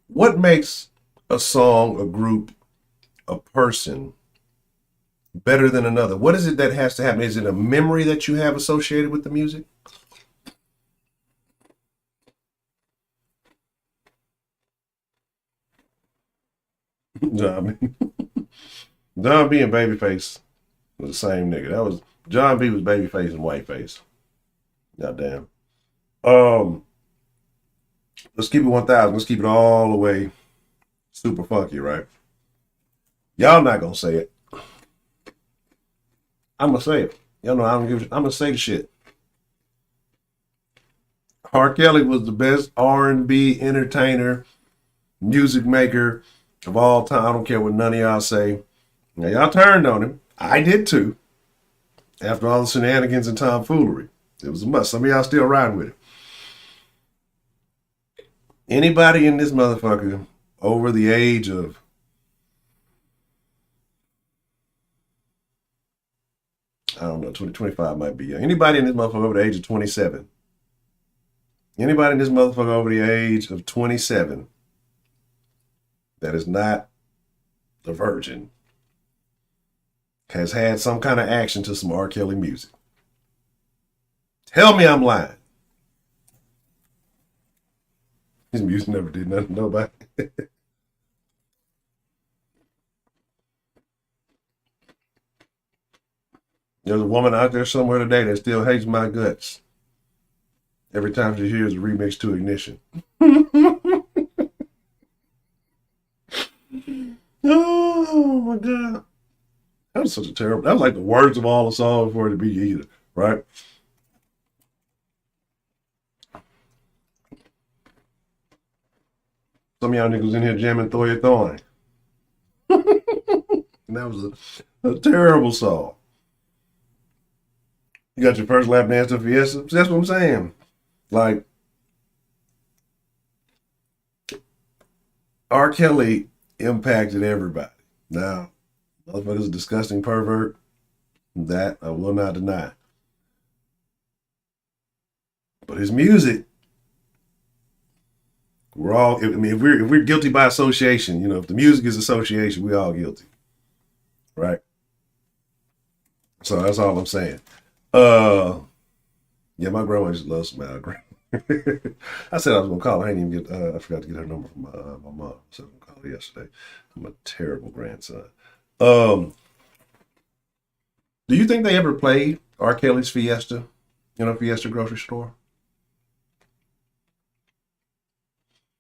what makes a song, a group, a person better than another? What is it that has to happen? Is it a memory that you have associated with the music? John B. John B. and Babyface was the same nigga. That was John B. was Babyface and Whiteface. Goddamn. Um, let's keep it 1,000. Let's keep it all the way super funky, right? Y'all not gonna say it. I'm gonna say it. Y'all know I don't give. I'm gonna say the shit. R. Kelly was the best R&B entertainer, music maker of all time. I don't care what none of y'all say. Now y'all turned on him. I did too. After all the shenanigans and tomfoolery, it was a must. Some of y'all still riding with it. Anybody in this motherfucker over the age of, I don't know, 25 might be young. Anybody in this motherfucker over the age of 27? Anybody in this motherfucker over the age of 27 that is not a virgin has had some kind of action to some R. Kelly music? Tell me I'm lying. His music never did nothing to nobody. There's a woman out there somewhere today that still hates my guts every time she hears a remix to Ignition. Oh my God. That was such a terrible, that was like the worst of all the songs for it to be either, right? Some of y'all niggas in here jamming Throw Your Thorn. And that was a terrible song. You got your first lap dance to Fiesta. That's what I'm saying. Like, R. Kelly impacted everybody. Now, motherfucker's a disgusting pervert. That I will not deny. But his music, we're all, I mean, if we're guilty by association, if the music is association, we all guilty. Right? So that's all I'm saying. Yeah, my grandma used to love some Al Green. I said I was gonna call her. I didn't even get. I forgot to get her number from my mom. So I was gonna call her yesterday. I'm a terrible grandson. Do you think they ever played R. Kelly's Fiesta in a Fiesta grocery store?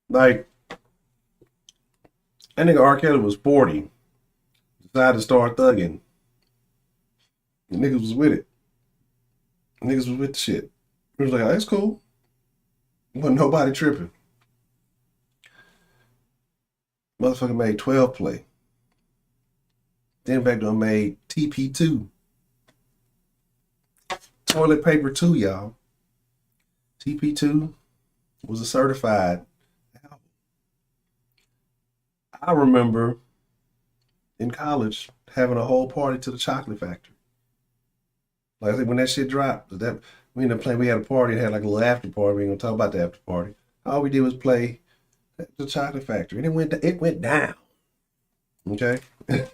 Like, I think R. Kelly was 40, decided to start thugging. The niggas was with it. Niggas was with the shit. It was like, oh, that's cool. Wasn't nobody tripping. Motherfucker made 12 play. Then back to made TP2. Toilet paper 2, y'all. TP2 was a certified album. I remember in college having a whole party to the Chocolate Factory. Like I said, when that shit dropped, we ended up playing. We had a party and had like a little after party. We ain't gonna talk about the after party. All we did was play the Chocolate Factory, and it went down. Okay, you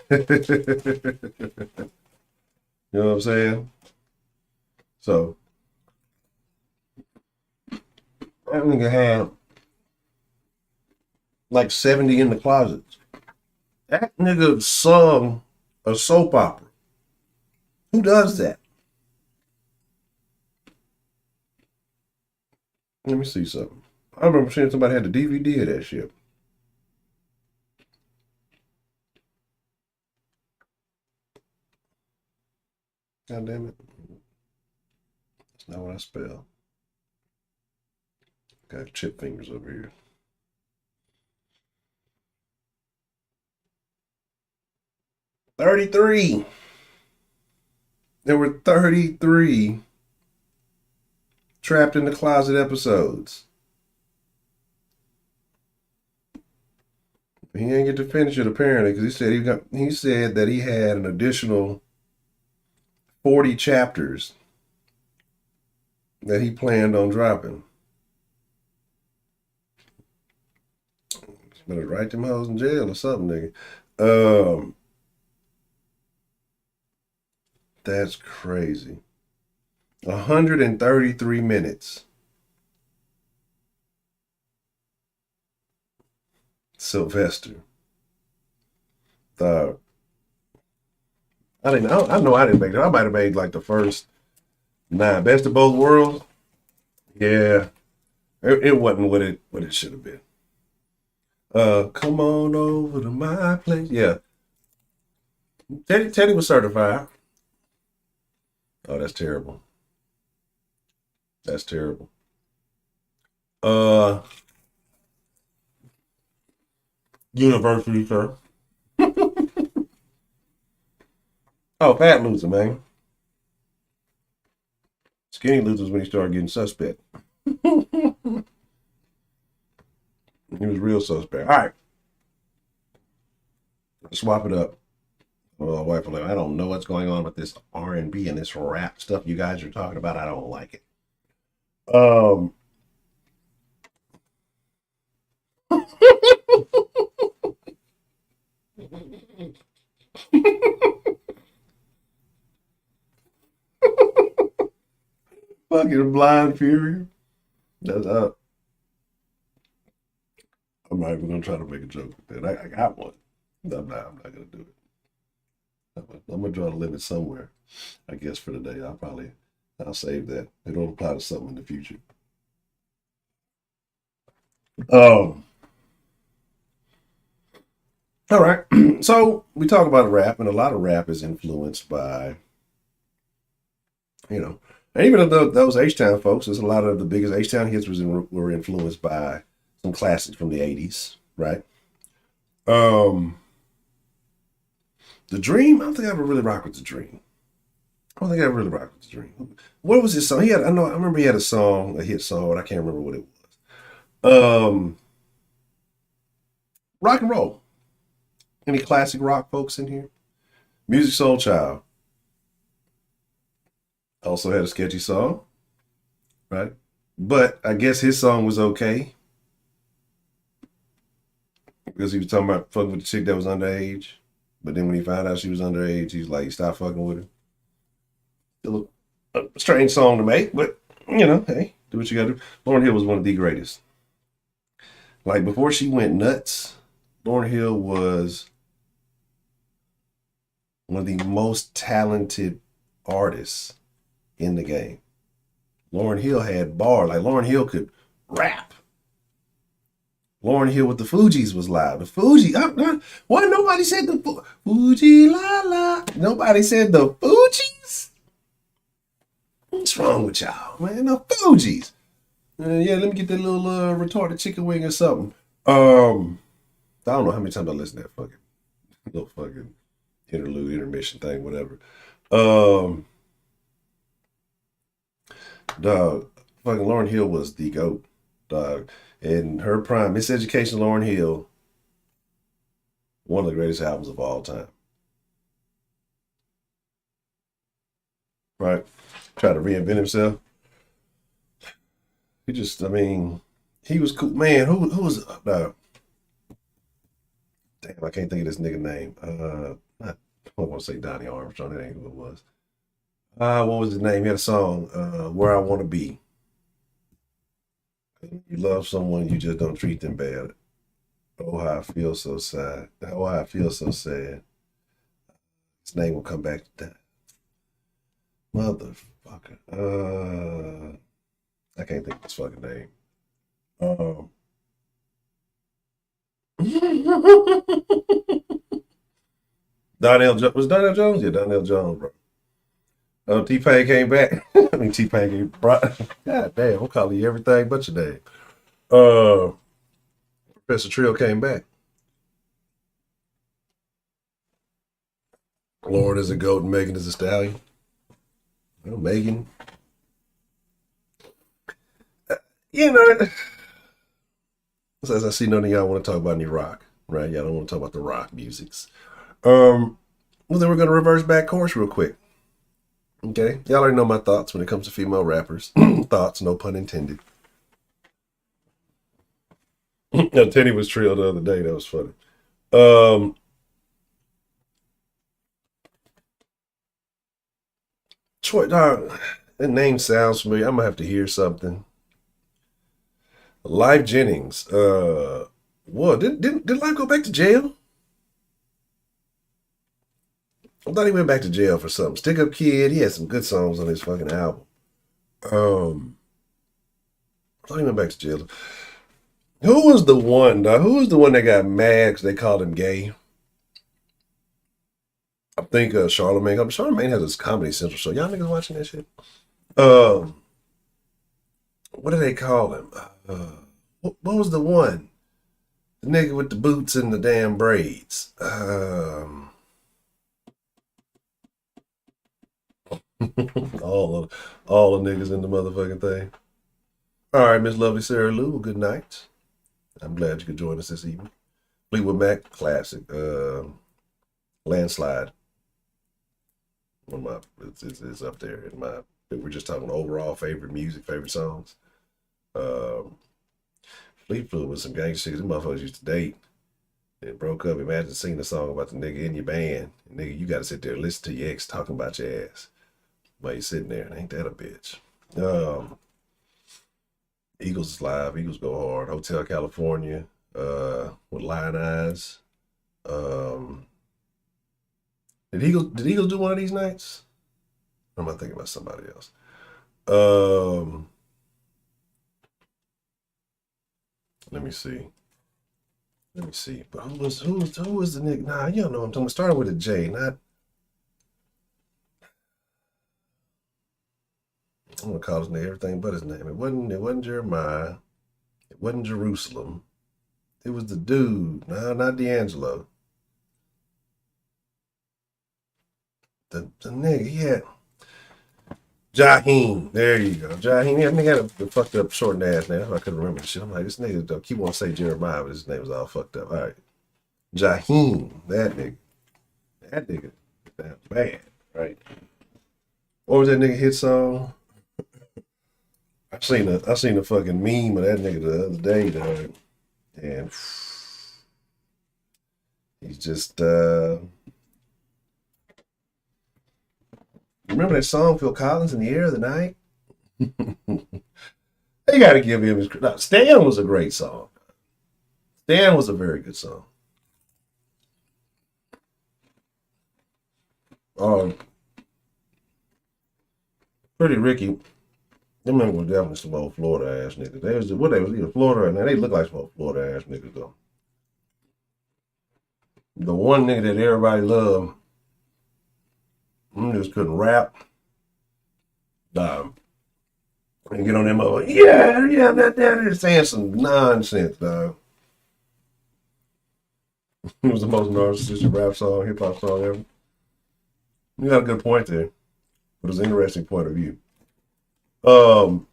know what I'm saying? So that nigga had like 70 in the closet. That nigga sung a soap opera. Who does that? Let me see something. I remember seeing somebody had the DVD of that shit. God damn it. That's not what I spell. Got chip fingers over here. $33. There were 33 Trapped in the Closet episodes. He didn't get to finish it apparently because he said that he had an additional 40 chapters that he planned on dropping. Better write them hoes in jail or something, nigga. That's crazy. 133 minutes. Sylvester. I know I didn't make it. I might have made like the first 9. Best of Both Worlds. Yeah. It wasn't what it should have been. Come on over to my place. Yeah. Teddy was certified. Oh, that's terrible. That's terrible. University, sir. Oh, Fat Luther, man. Skinny Luther's when he started getting suspect. He was real suspect. All right. Swap it up. Well, wife will I don't know what's going on with this R&B and this rap stuff you guys are talking about. I don't like it. Fucking Blind Fury. That's up. I'm not even gonna try to make a joke with that. I got one. I'm not gonna do it. I'm gonna draw the limit somewhere. I guess for today, I'll save that. It'll apply to something in the future. All right. So we talk about rap, and a lot of rap is influenced by, and even those H-Town folks, there's a lot of the biggest H-Town hits were influenced by some classics from the 80s, right? The Dream, I don't think I ever really rocked with The Dream. What was his song? I remember he had a hit song, but I can't remember what it was. Rock and roll. Any classic rock folks in here? Music Soul Child. Also had a sketchy song, right? But I guess his song was okay. Because he was talking about fucking with the chick that was underage. But then when he found out she was underage, he's like, stop fucking with her. Still a strange song to make, but, hey, do what you gotta do. Lauryn Hill was one of the greatest. Like, before she went nuts, Lauryn Hill was one of the most talented artists in the game. Lauryn Hill had bars. Like, Lauryn Hill could rap. Lauryn Hill with the Fugees was loud. The Fugees, why nobody said the Fuji la la? Nobody said the Fugees? What's wrong with y'all, man? The Fugees. Yeah, let me get that little retarded chicken wing or something. I don't know how many times I listened to that little fucking interlude, intermission thing, whatever. Dog, fucking Lauryn Hill was the GOAT, dog. In her prime, Miseducation, Lauryn Hill, one of the greatest albums of all time. Right? Try to reinvent himself. He was cool. Man, who was damn, I can't think of this nigga name. I don't want to say Donnie Armstrong, that ain't who it was. What was his name? He had a song, Where I Want to Be. You love someone, you just don't treat them bad. Oh, how I feel so sad. Oh, how I feel so sad. His name will come back to that. Motherfucker. I can't think of his fucking name. Was Donnell Jones? Yeah, Donnell Jones, bro. T-Pain came back. T-Pain came brought. God damn, I'm calling you everything but your name. Professor Trill came back. Lauren is a goat and Megan is a stallion. Well, Megan. you know, as I see none of y'all want to talk about any rock, right? Y'all don't want to talk about the rock musics. Well, then we're going to reverse back course real quick. Okay, y'all already know my thoughts when it comes to female rappers. Thoughts, no pun intended. Now, Teddy was trilled the other day. That was funny. Um, Troy, dog, that name sounds familiar. I'm gonna have to hear something. Life Jennings. What did Life go back to jail? I thought he went back to jail for something. Stick Up Kid. He had some good songs on his fucking album. Um, I thought he went back to jail. Who was the one? Who was the one that got mad because they called him gay? I think Charlemagne. Charlemagne has this Comedy Central show. Y'all niggas watching that shit? Um, what do they call him? What was the one? The nigga with the boots and the damn braids. all of all the niggas in the motherfucking thing. All right, Miss Lovely Sarah Lou. Well, good night. I'm glad you could join us this evening. Fleetwood Mac classic. Landslide. One of my it's up there in my. We're just talking overall favorite music, favorite songs. Um, Fleetwood with some gangster shit. These motherfuckers used to date. It broke up. Imagine singing a song about the nigga in your band. And nigga, you got to sit there and listen to your ex talking about your ass while you sitting there. And ain't that a bitch? Eagles is live. Eagles go hard. Hotel California with Lion Eyes. Did Eagles do one of these nights? Or am I thinking about somebody else? Let me see. But who was the nigga? Nah, you don't know. I'm talking. Starting with a J. Not. I'm gonna call his name everything but his name. It wasn't Jeremiah. It wasn't Jerusalem. It was the dude. No, not D'Angelo. The nigga. He had Jaheim. There you go. Jaheim. Yeah, nigga had a fucked up short ass name. I couldn't remember the shit. I'm like, this nigga keep wanting to say Jeremiah, but his name was all fucked up. All right. Jaheim. That nigga. That nigga. That's bad. Right. What was that nigga hit song? I seen a fucking meme of that nigga the other day, though. And he's just remember that song Phil Collins in the Air of the Night? They gotta give him his credit. Stan was a great song. Stan was a very good song. Pretty Ricky. Them niggas were definitely some old Florida ass niggas. They was either Florida, and they look like some old Florida ass niggas though. The one nigga that everybody loved, just couldn't rap. And get on them over. Yeah, that is saying some nonsense, dog. It was the most narcissistic rap song, hip hop song ever. You got a good point there. But it's an interesting point of view. Dog.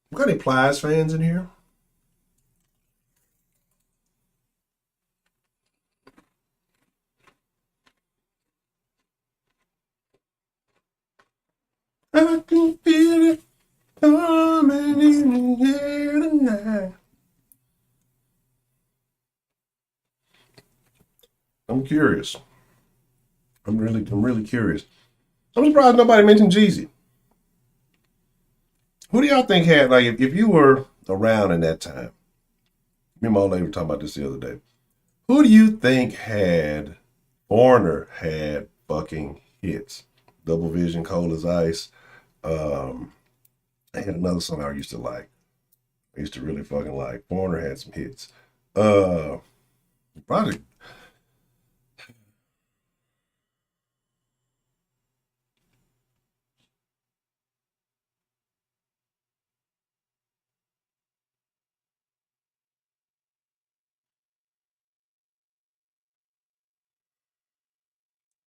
We got any Plies fans in here? I can feel it coming in the air tonight. I'm curious. I'm really curious. I'm surprised nobody mentioned Jeezy. Who do y'all think had, like, if you were around in that time? Me and my old lady were talking about this the other day. Who do you think Foreigner had fucking hits? Double Vision, Cold as Ice. I had another song I used to like. I used to really fucking like. Foreigner had some hits. Probably.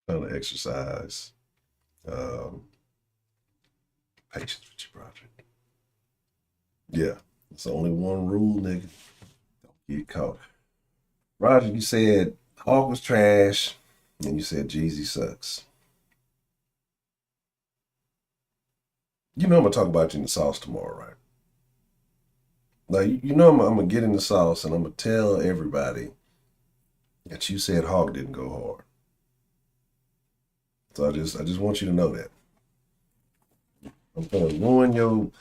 Kind of exercise. Patience with you, Roger. Yeah, it's only one rule, nigga. Don't get caught. Roger, you said Hawk was trash, and you said Jeezy sucks. You know I'm gonna talk about you in the sauce tomorrow, right? Like you know I'm gonna get in the sauce and I'm gonna tell everybody that you said Hawk didn't go hard. So I just want you to know that. I'm gonna ruin your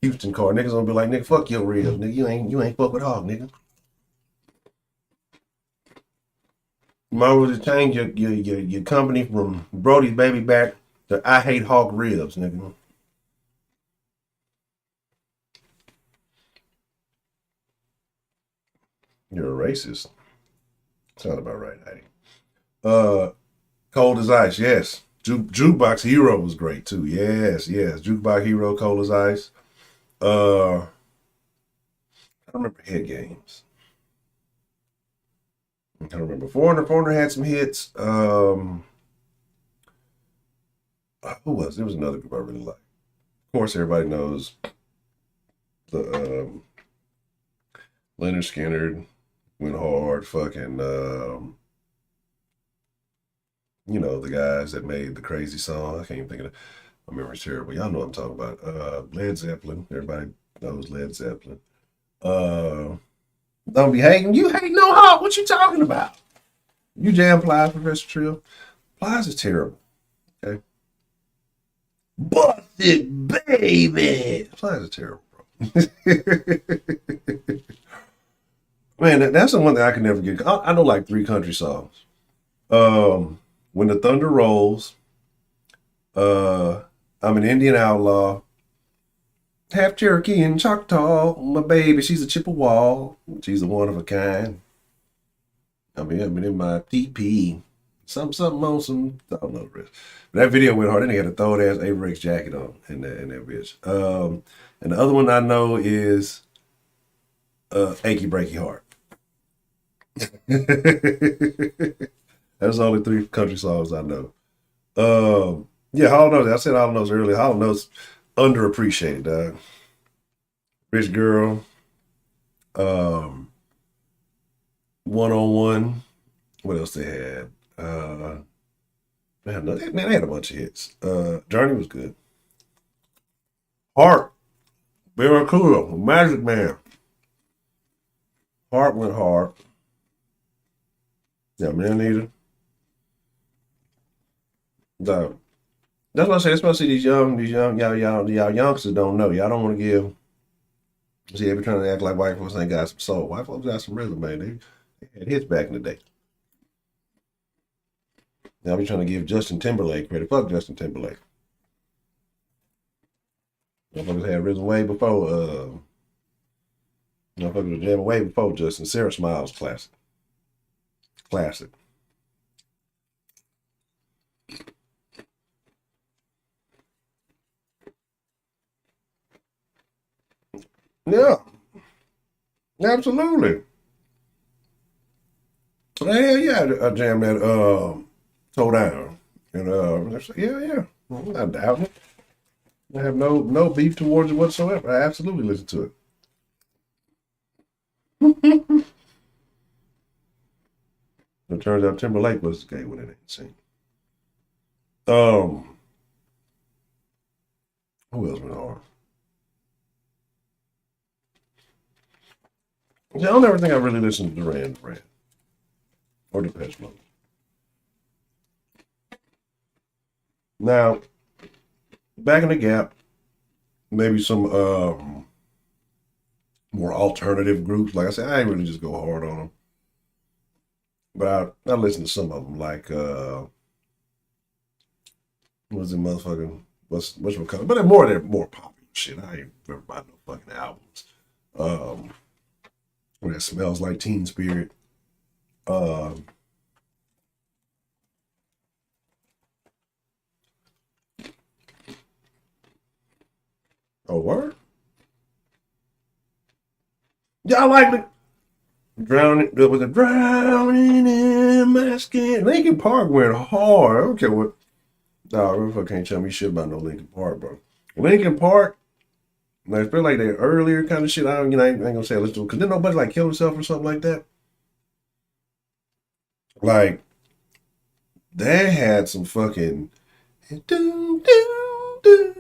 Houston car. Niggas gonna be like, nigga, fuck your ribs, nigga. You ain't fuck with Hawk, nigga. You might as well just change your company from Brody's Baby Back to I Hate Hawk Ribs, nigga. You're a racist. Sound about right, Heidi. Cold as Ice, yes. Jukebox Hero was great too. Yes. Jukebox Hero, Cold as Ice. I remember Head Games. I can't remember. Foreigner had some hits. Who was? There was another group I really liked. Of course, everybody knows the Leonard Skinner went hard. Fucking, you know, the guys that made the crazy song. I can't even think of it. My memory's terrible. Y'all know what I'm talking about. Led Zeppelin. Everybody knows Led Zeppelin. Don't be hating. You hate no Hawk. What you talking about? You jam Plies, Professor Trill. Plies is terrible. Okay. Bust it, baby. Plies is terrible, bro. Man, that's the one that I can never get. I know like 3 country songs. When the Thunder Rolls. I'm an Indian outlaw. Half Cherokee and Choctaw. My baby, she's a Chippewa. She's a one of a kind. I mean, in my TP. Something on some, I don't know the rest. But that video went hard. Then they had a throw ass Averex jacket on in that bitch. And the other one I know is Achy Breaky Heart. That's only 3 country songs I know. Yeah, Hall & Oates. I said Hall & Oates earlier. Hall & Oates underappreciated, dog. Rich Girl. 101. What else they had? Man, they had a bunch of hits. Journey was good. Heart. Barracuda. Magic Man. Heart went hard. Yeah, Man Eater. That's what I say. That's what I see y'all youngsters don't know. Y'all don't want to give. See, they be trying to act like white folks ain't got some soul. White folks got some rhythm, man. They had hits back in the day. Now we trying to give Justin Timberlake credit. Fuck Justin Timberlake. Motherfuckers had rhythm way before. Motherfuckers was jamming way before Justin. Sarah Smiles classic. Classic. Yeah, absolutely. Hell yeah, I jammed that toe down. And yeah. I'm not doubting it. I have no beef towards it whatsoever. I absolutely listen to it. It turns out Timberlake was gay when it ain't seen. Who else went hard? Yeah, I don't ever think I really listened to Duran or Depeche Mode. Now, back in the Gap, maybe some more alternative groups. Like I said, I ain't really just go hard on them. But I listened to some of them, like what was it, motherfucking what's it called? But they're more popular shit. I ain't never bought no fucking albums. When it Smells Like Teen Spirit. Oh, word? Yeah, I like it. Drowning, there was a drowning in my skin. Linkin Park went hard. I don't care what No, Riverfuck can't tell me shit about no Linkin Park, bro. Linkin Park, like, it's been like their earlier kind of shit. I don't, I ain't gonna say let's do it because then nobody like kill himself or something like that. Like they had some fucking that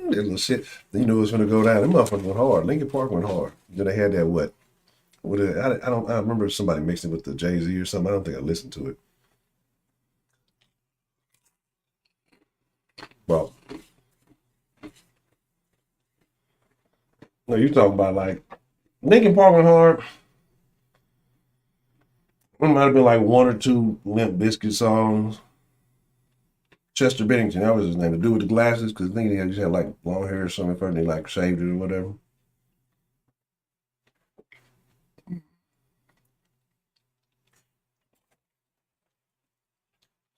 little shit. You know it's gonna go down. Them motherfuckers went hard. Linkin Park went hard. Then they had that what? I remember somebody mixed it with the Jay-Z or something. I don't think I listened to it. Well, no, you talking about like Linkin Park went hard. It might have been like one or two Limp Bizkit songs. Chester Bennington, that was his name. The dude with the glasses, because I think he just had like long hair or something, and he like shaved it or whatever.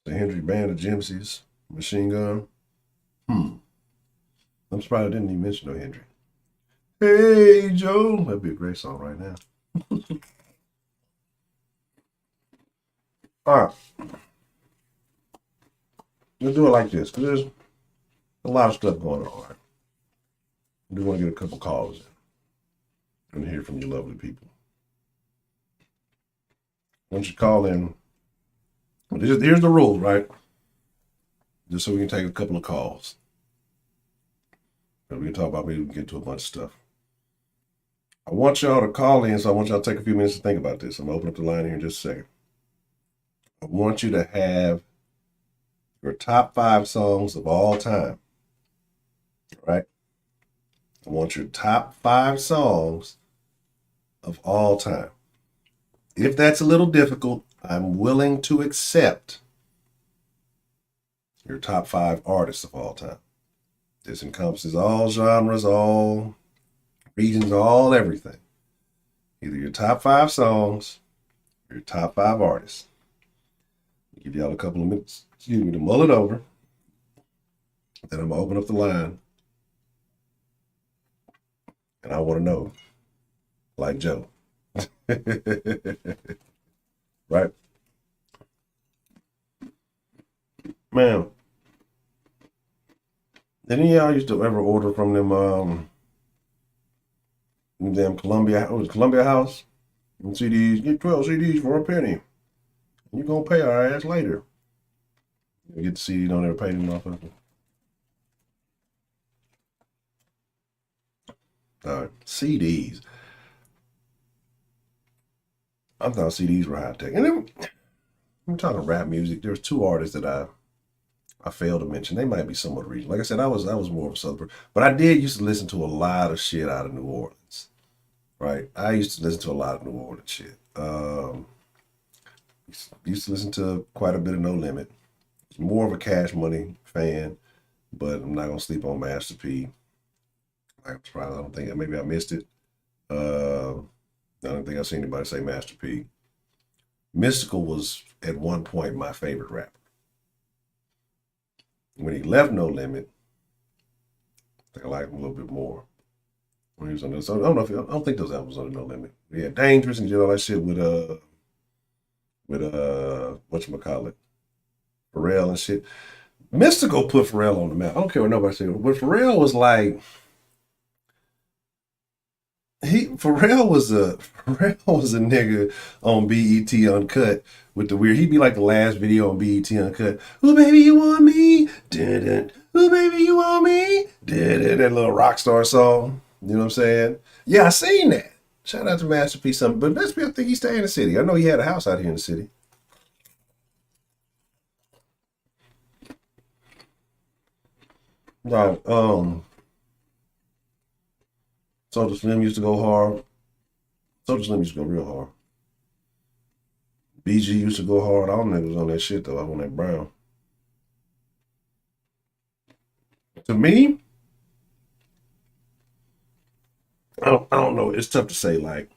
The Hendrix Band of Gypsies, Machine Gun. I'm surprised I didn't even mention no Hendrix. Hey Joe, that'd be a great song right now. All right, let's do it like this because there's a lot of stuff going on. Right? I do want to get a couple calls in and hear from you lovely people. Once you call in, here's the rule, right? Just so we can take a couple of calls. And we can talk about, maybe we can get to a bunch of stuff. I want y'all to call in, so I want y'all to take a few minutes to think about this. I'm going to open up the line here in just a second. I want you to have your top 5 songs of all time. Right? I want your top 5 songs of all time. If that's a little difficult, I'm willing to accept your top 5 artists of all time. This encompasses all genres, all regions, all everything. Either your top 5 songs or your top 5 artists. I'll give y'all a couple of minutes, to mull it over. Then I'm going to open up the line. And I want to know, like Joe. Right? Man, did any of y'all used to ever order from them damn Columbia House? And CDs, get 12 CDs for a penny. You're gonna pay our ass later. You get the CD, don't ever pay them motherfuckers. All right, CDs. I thought CDs were high tech. And then I'm talking rap music. There's 2 artists that I failed to mention. They might be somewhat regional. Like I said, I was more of a Southern, but I did used to listen to a lot of shit out of New Orleans. Right? I used to listen to a lot of New Orleans shit. Used to listen to quite a bit of No Limit. More of a Cash Money fan, but I'm not gonna sleep on Master P. I'm surprised. I don't think maybe I missed it. I don't think I've seen anybody say Master P. Mystical was at one point my favorite rapper. When he left No Limit, I think I liked him a little bit more. When he was on this, I don't think those albums on No Limit. Yeah, Dangerous and did all that shit with whatchamacallit, Pharrell and shit. Mystical put Pharrell on the map. I don't care what nobody said, but Pharrell was like, Pharrell was a nigga on BET Uncut with the weird. He'd be like the last video on BET Uncut. Ooh baby, you want me? Did Ooh baby, you want me? Did that little rock star song? You know what I'm saying? Yeah, I seen that. Shout out to Master P. Something, but Master P, I think he stayed in the city. I know he had a house out here in the city. Right. Soulja Slim used to go hard. Soulja Slim used to go real hard. BG used to go hard. All niggas on that shit though. I on that brown. To me, I don't know. It's tough to say. Like,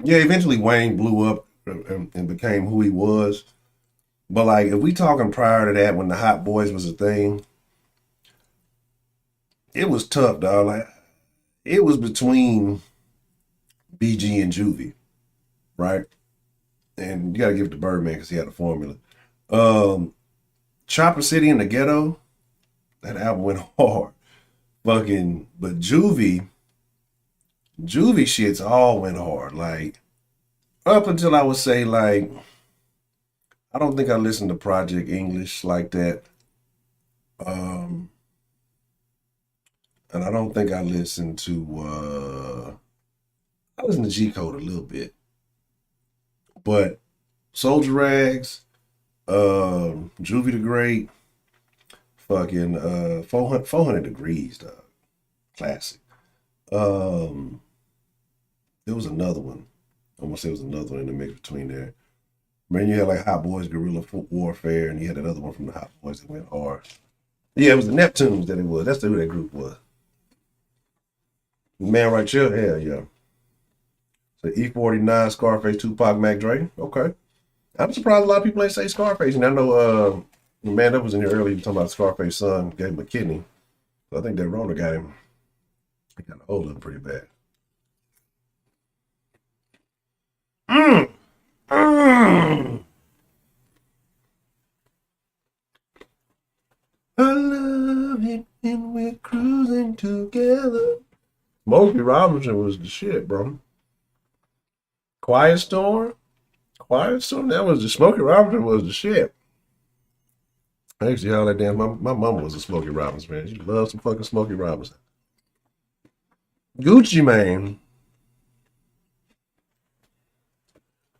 yeah, eventually Wayne blew up and became who he was. But like, if we talking prior to that, when the Hot Boys was a thing, it was tough, dog. Like, it was between BG and Juvie, right? And you got to give it to Birdman because he had a formula. Chopper City in the Ghetto, That album went hard. Fucking, but Juvie shits all went hard. Like, up until I would say, like, I don't think I listened to Project English like that. Um, and I don't think I listened to, I listened to G Code a little bit. But Soldier Rags, Juvie the Great, fucking 400 Degrees, dog. Classic. There was another one. I'm gonna say it was another one in the mix between there. Man, you had like Hot Boys Guerrilla Warfare, and you had another one from the Hot Boys that went hard. Yeah, it was the Neptunes that it was. That's who that group was. Man, right here, hell yeah. So E49, Scarface, Tupac, Mac Dre. Okay. I'm surprised a lot of people ain't say Scarface. And I know the man that was in here earlier talking about Scarface's son gave him a kidney. So I think that Rona got him. He got a hold of him pretty bad. Mm. Mm. I love it when we're cruising together. Smokey Robinson was the shit, bro. Quiet Storm, that was the Smokey Robinson was the shit. I used to all that damn. My mama was a Smokey Robinson fan. She loved some fucking Smokey Robinson. Gucci Mane.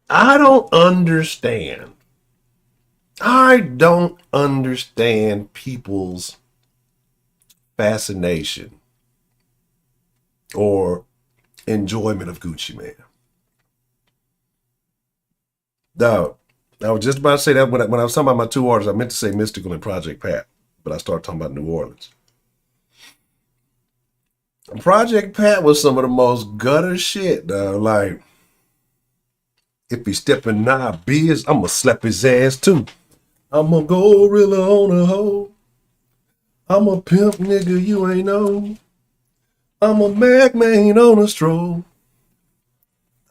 I don't understand. I don't understand people's fascination or enjoyment of Gucci Mane. Dog, I was just about to say that when I was talking about my two artists, I meant to say Mystical and Project Pat, but I started talking about New Orleans. Project Pat was some of the most gutter shit, dog. Like, if he stepping nigh biz, I'ma slap his ass too. I'm a gorilla on a hoe. I'm a pimp nigga you ain't know. I'm a Mac man on a stroll.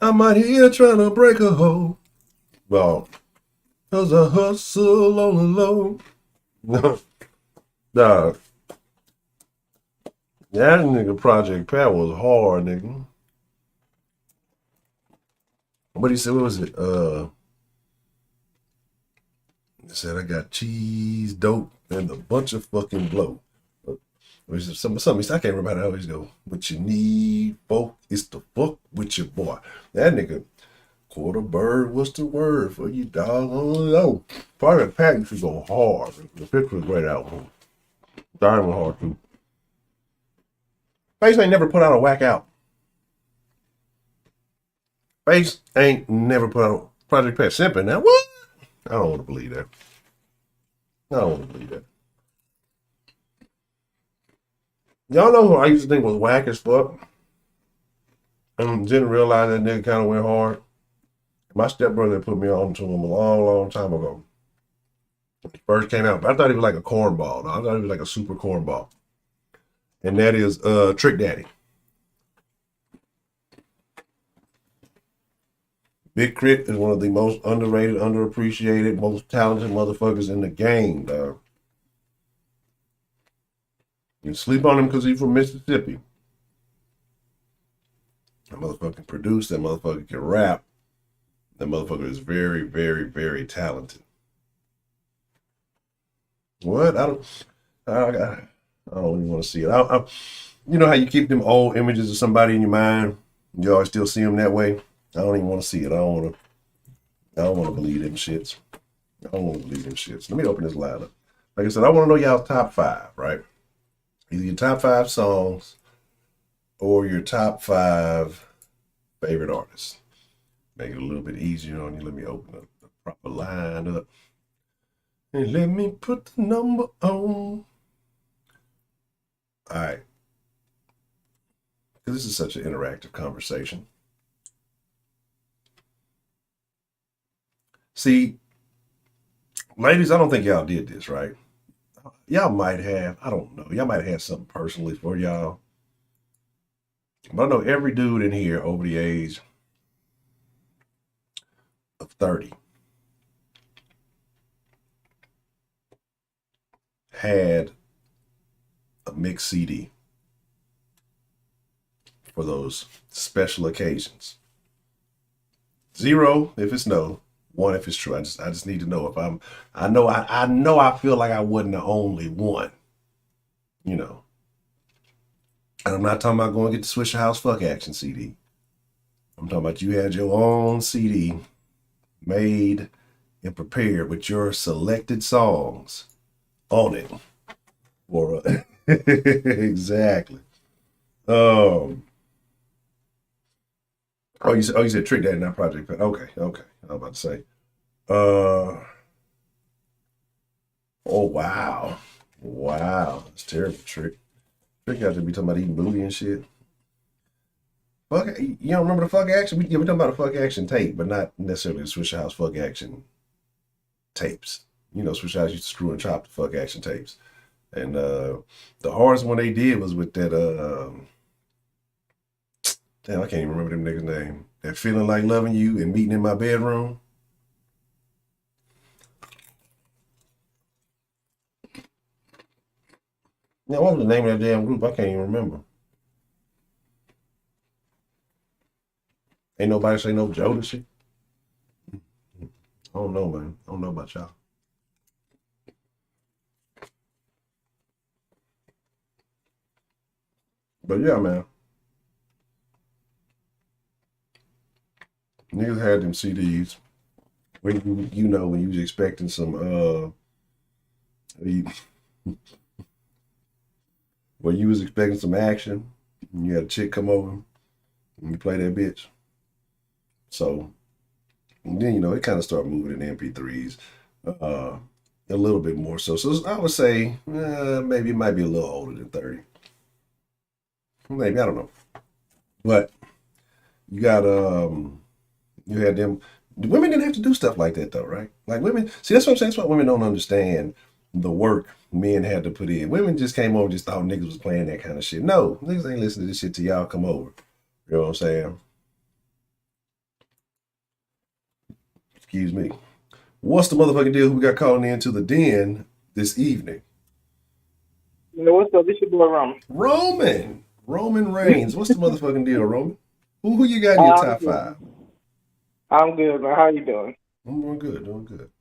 I'm out here trying to break a hole. Well, cause I hustle on the low. Dog. That nigga Project Pat was hard, nigga. What he said, what was it? He said, I got cheese, dope, and a bunch of fucking blow. Something, I can't remember how to always go. What you need, folk, is to fuck with your boy. That nigga, quarter bird, what's the word for you, dog? Oh, Project Pat used to go hard. The picture was great album. Diamond hard too. Face ain't never put out a whack out. Face ain't never put out a Project Pat simping. Now what? I don't want to believe that. Y'all know who I used to think was whack as fuck? And didn't realize that nigga kind of went hard. My stepbrother put me on to him a long, long time ago. When he first came out. But I thought he was like a cornball. I thought he was like a super cornball. And that is Trick Daddy. Big Crit is one of the most underrated, underappreciated, most talented motherfuckers in the game, dog. You sleep on him because he's from Mississippi. That motherfucker can produce. That motherfucker can rap. That motherfucker is very, very, very talented. What? I don't even want to see it. You know how you keep them old images of somebody in your mind? You always still see them that way? I don't even want to see it. I don't want to believe them shits. Let me open this line up. Like I said, I want to know y'all's top 5, right? Either your top 5 songs or your top 5 favorite artists. Make it a little bit easier on you. Let me open up the proper line up. And let me put the number on. All right. This is such an interactive conversation. See, ladies, I don't think y'all did this, right? Y'all might have. I don't know. Y'all might have had something personally for y'all. But I know every dude in here over the age of 30 had a mixed CD for those special occasions. 0 if it's no, 1 if it's true. I just need to know if I feel like I wasn't the only one, you know. And I'm not talking about going to get the Swishahouse Fuck Action CD. I'm talking about you had your own CD made and prepared with your selected songs on it. For exactly. Oh, you said Trick Daddy, not Project Pat. Okay. I was about to say. Oh wow, that's terrible, Trick. Trick got to be talking about eating booty and shit. Fuck, you don't remember the Fuck Action? We're talking about the Fuck Action tape, but not necessarily the Swishahouse Fuck Action tapes. You know, Swishahouse used to screw and chop the Fuck Action tapes. And the hardest one they did was with that, damn, I can't even remember them niggas' name. That Feeling Like Loving You and Meeting in My Bedroom. Now, what was the name of that damn group? I can't even remember. Ain't nobody say no Jodeci. I don't know, man. I don't know about y'all. But yeah, man. Niggas had them CDs when you was expecting some when you was expecting some action, and you had a chick come over and you play that bitch. So and then it kind of started moving in MP3s a little bit more. So I would say maybe it might be a little older than 30. Maybe, I don't know. But you got you had them. Women didn't have to do stuff like that though, right? Like women, see, that's what I'm saying. That's why women don't understand the work men had to put in. Women just came over and just thought niggas was playing that kind of shit. No, niggas ain't listening to this shit till y'all come over. You know what I'm saying? Excuse me. What's the motherfucking deal? Who got calling into the den this evening? What's up? This your boy Roman. Roman Reigns. What's the motherfucking deal, Roman? Who you got in your top 5? I'm good, man. How you doing? I'm doing good.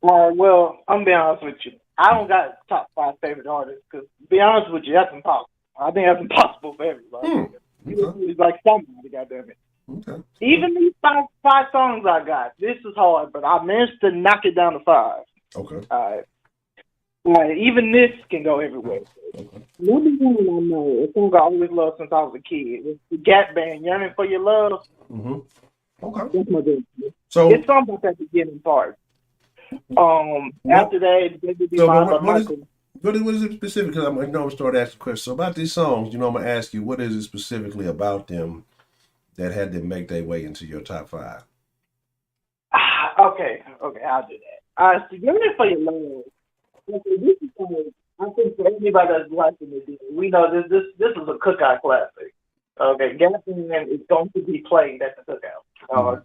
Well, I'm being honest with you. I don't got top 5 favorite artists because, to be honest with you, that's impossible. I think that's impossible for everybody. Okay. It's like somebody, goddamn it. Okay. Even these five songs I got, this is hard, but I managed to knock it down to 5. Okay. All right. Even this can go everywhere. Okay. Number 1 I know, a song I always loved since I was a kid. It's the Gap Band, Yearning for Your Love. Mm-hmm. Okay. That's my good. So it's something about that beginning part. After that, what is it specific? Because I'm going to start asking questions. So about these songs, I'm going to ask you, what is it specifically about them that had them make their way into your top 5? Okay, I'll do that. So Yearning for Your Love. Okay, this is I think for anybody that's watching this, we know this is a cookout classic. Okay, Gatsby is going to be played at the cookout.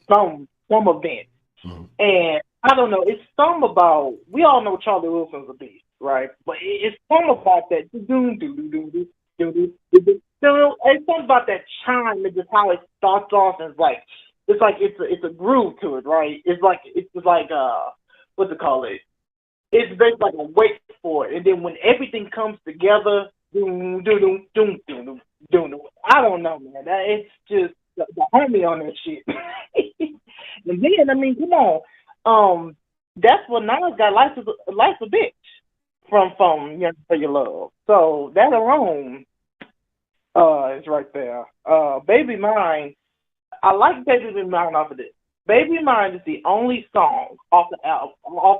Some event. Mm-hmm. And I don't know, it's something about, we all know Charlie Wilson's a beast, right? But it's something about that it's something about that chime and just how it starts off, and it's a groove to it, right? It's like what's it called? It's basically like a wait for it, and then when everything comes together, doom doom doom doom doom. I don't know, man. It's just the homie on that shit. And then, I mean, come on. That's what Nas got. Life's a bitch from Yearning for Your Love. So that alone is right there. Baby Mine. I like Baby Mine off of this. Baby Mine is the only song off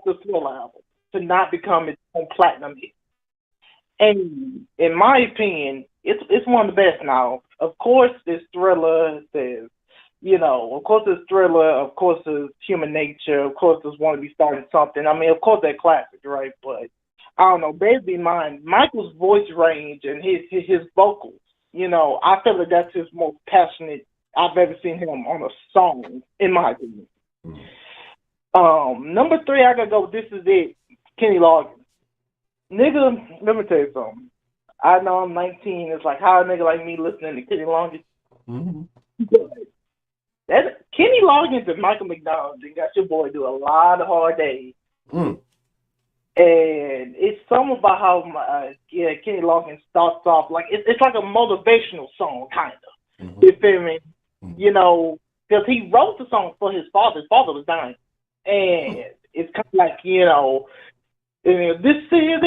the Thriller album to not become its own platinum hit. And in my opinion, it's one of the best now. Of course, there's Thriller. There's of course there's Thriller. Of course there's Human Nature. Of course there's Want to Be Starting Something. I mean, of course they're classics, right? But I don't know, Baby Mine, Michael's voice range and his vocals. I feel like that's his most passionate I've ever seen him on a song, in my opinion. Number 3, I gotta go with This Is It, Kenny Loggins. Nigga, let me tell you something. I know I'm 19. It's like, how a nigga like me listening to Kenny Loggins? Mm-hmm. That Kenny Loggins and Michael McDonald, they got your boy do a lot of hard days. Mm. And it's something about how Kenny Loggins starts off like it's like a motivational song, kind of. Mm-hmm. You feel me? Mm-hmm. You know, because he wrote the song for his father. His father was dying, and it's kind of like, you know, this city, and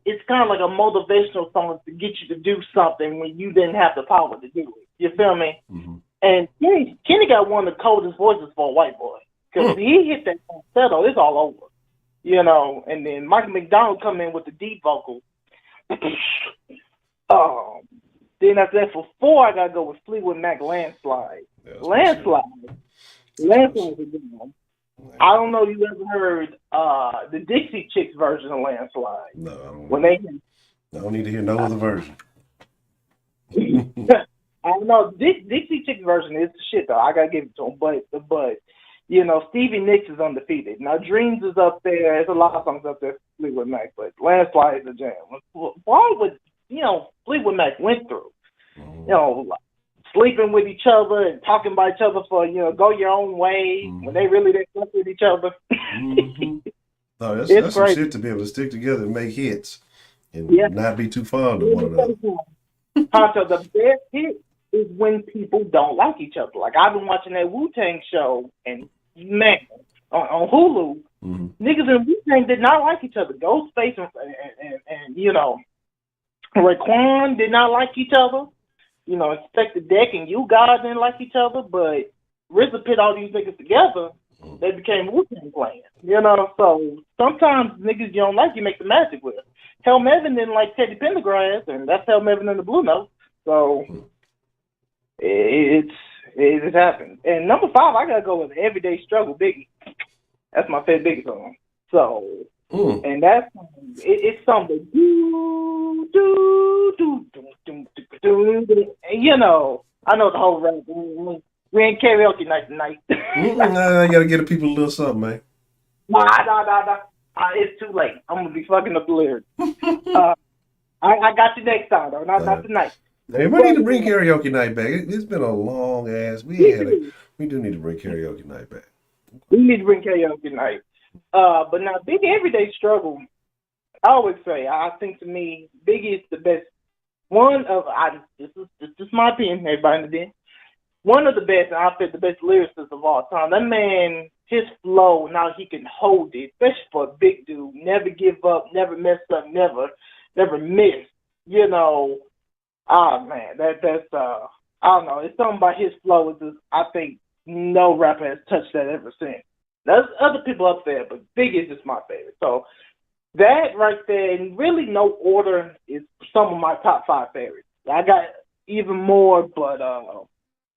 it's kind of like a motivational song to get you to do something when you didn't have the power to do it. You feel me? Mm-hmm. And Kenny got one of the coldest voices for a white boy, because he hit that falsetto, it's all over. You know, and then Michael McDonald come in with the deep vocal. Then after that, for 4, I gotta go with Fleetwood Mac, Landslide. Landslide is a good one. I don't know if you ever heard the Dixie Chicks version of Landslide. No, I don't need to hear no other version. I don't know. Dixie Chicks version is the shit though. I gotta give it to him, but. You know, Stevie Nicks is undefeated. Now, Dreams is up there. There's a lot of songs up there for Fleetwood Mac, but Landslide is a jam. Why would, you know, Fleetwood Mac went through, you know, like, sleeping with each other and talking about each other for, you know, go your own way when they really didn't fuck with each other. No, that's some shit to be able to stick together and make hits and not be too fond of one another. Honcho, the best hit is when people don't like each other. Like, I've been watching that Wu-Tang show, and man, on Hulu, niggas in Wu-Tang did not like each other. Ghostface and you know, Raekwon did not like each other. You know, Inspector Deck and You God didn't like each other, but RZA put all these niggas together, they became Wu-Tang Clan. You know, so sometimes niggas you don't like, you make the magic with. Hell Mevin didn't like Teddy Pendergrass, and that's Hell Mevin in the Blue Note. So It happened. And number 5, I gotta go with Everyday Struggle, Biggie. That's my favorite Biggie song. So, and that's it's something. And you know, I know the whole rap. We ain't karaoke night tonight. I gotta get the people a little something, man. Nah. It's too late. I'm gonna be fucking up the lyrics. I got you next time, though. Not tonight. Hey, we need to bring karaoke night back. It's been a long ass. We do need to bring karaoke night back. We need to bring karaoke night. But now, Biggie Everyday Struggle. I always say, I think to me, Biggie is the best. This is my opinion. Everybody in the den. One of the best, and I think the best lyricists of all time. That man, his flow, now he can hold it, especially for a big dude. Never give up, never mess up, never miss. You know. Man, that's I don't know. It's something about his flow. Is just, I think no rapper has touched that ever since. There's other people up there, but Biggie is just my favorite. So that right there, and really no order, is some of my top 5 favorites. I got even more, but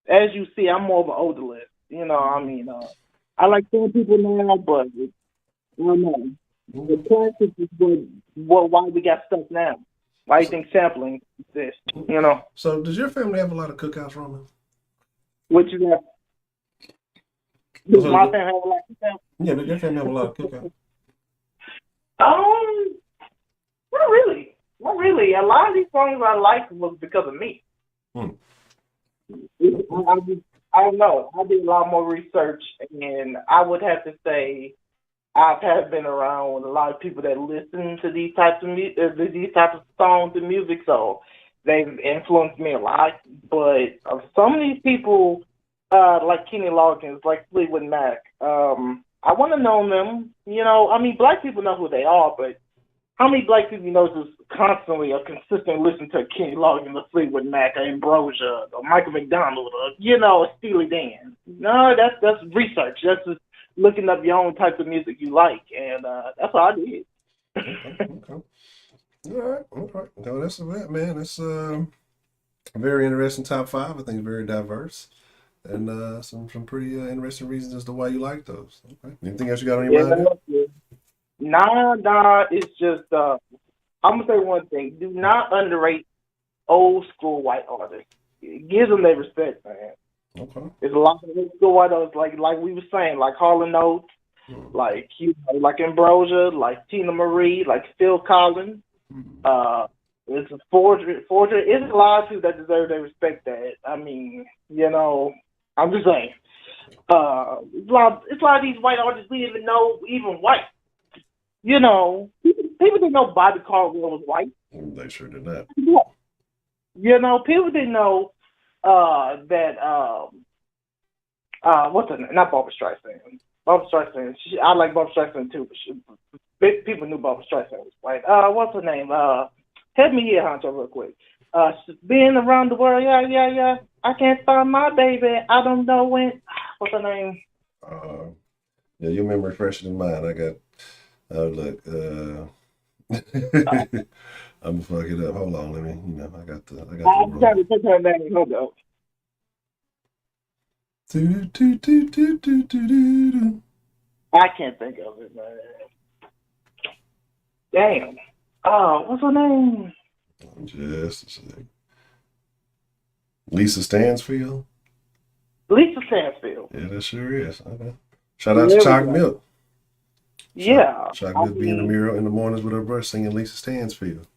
as you see, I'm more of an older list. You know, I mean, I like some people now, but I don't know. The classics is why we got stuff now. Why do you think sampling exists? You know. So, does your family have a lot of cookouts, Roman? What you got? Does my family have a lot of cookouts? Yeah, does your family have a lot of cookouts? Not really. Not really. A lot of these songs I like was because of me. I don't know. I did a lot more research, and I would have to say I've been around with a lot of people that listen to these types of songs and music, so they've influenced me a lot. But some of these people, like Kenny Loggins, like Fleetwood Mac, I want to know them. You know, I mean, black people know who they are, but how many black people you know just constantly or consistently listen to Kenny Loggins, or Fleetwood Mac, or Ambrosia, or Michael McDonald, or, you know, Steely Dan? No, that's research. That's just looking up your own type of music you like, and that's what I did. Okay. All right. No, that's it, man. That's a very interesting top 5. I think it's very diverse, and some pretty interesting reasons as to why you like those. Okay. Anything else you got on your mind? Nah. It's just I'm gonna say one thing: do not underrate old school white artists. Give them their respect, man. Okay. There's a lot of old school white artists, like we were saying, like Hall & Oates, like like Ambrosia, like Tina Marie, like Phil Collins. It's a forgery. Forgery. It's a lot of people that deserve their respect. That I mean, I'm just saying. It's a lot of these white artists we didn't even know even white. People didn't know Bobby Caldwell was white. They sure did not. People didn't know that what's her name? Not Barbra Streisand. Barbra Streisand. I like Barbra Streisand too, but people knew Barbra Streisand was white. What's her name? Help me here, Honcho, real quick. Being around the world, yeah. I can't find my baby. I don't know when. What's her name? Yeah, your memory fresher than mine. I got. Look. I'm gonna fuck it up. Hold on, let me. I got the. I'm trying to put her name. Hold up. I can't think of it, man. Damn. What's her name? Just a second. Lisa Stansfield? Lisa Stansfield. Yeah, that sure is. Okay. Shout out to Chocolate Milk. Yeah. Chocolate Milk be in the mirror in the mornings with her brush singing Lisa Stansfield.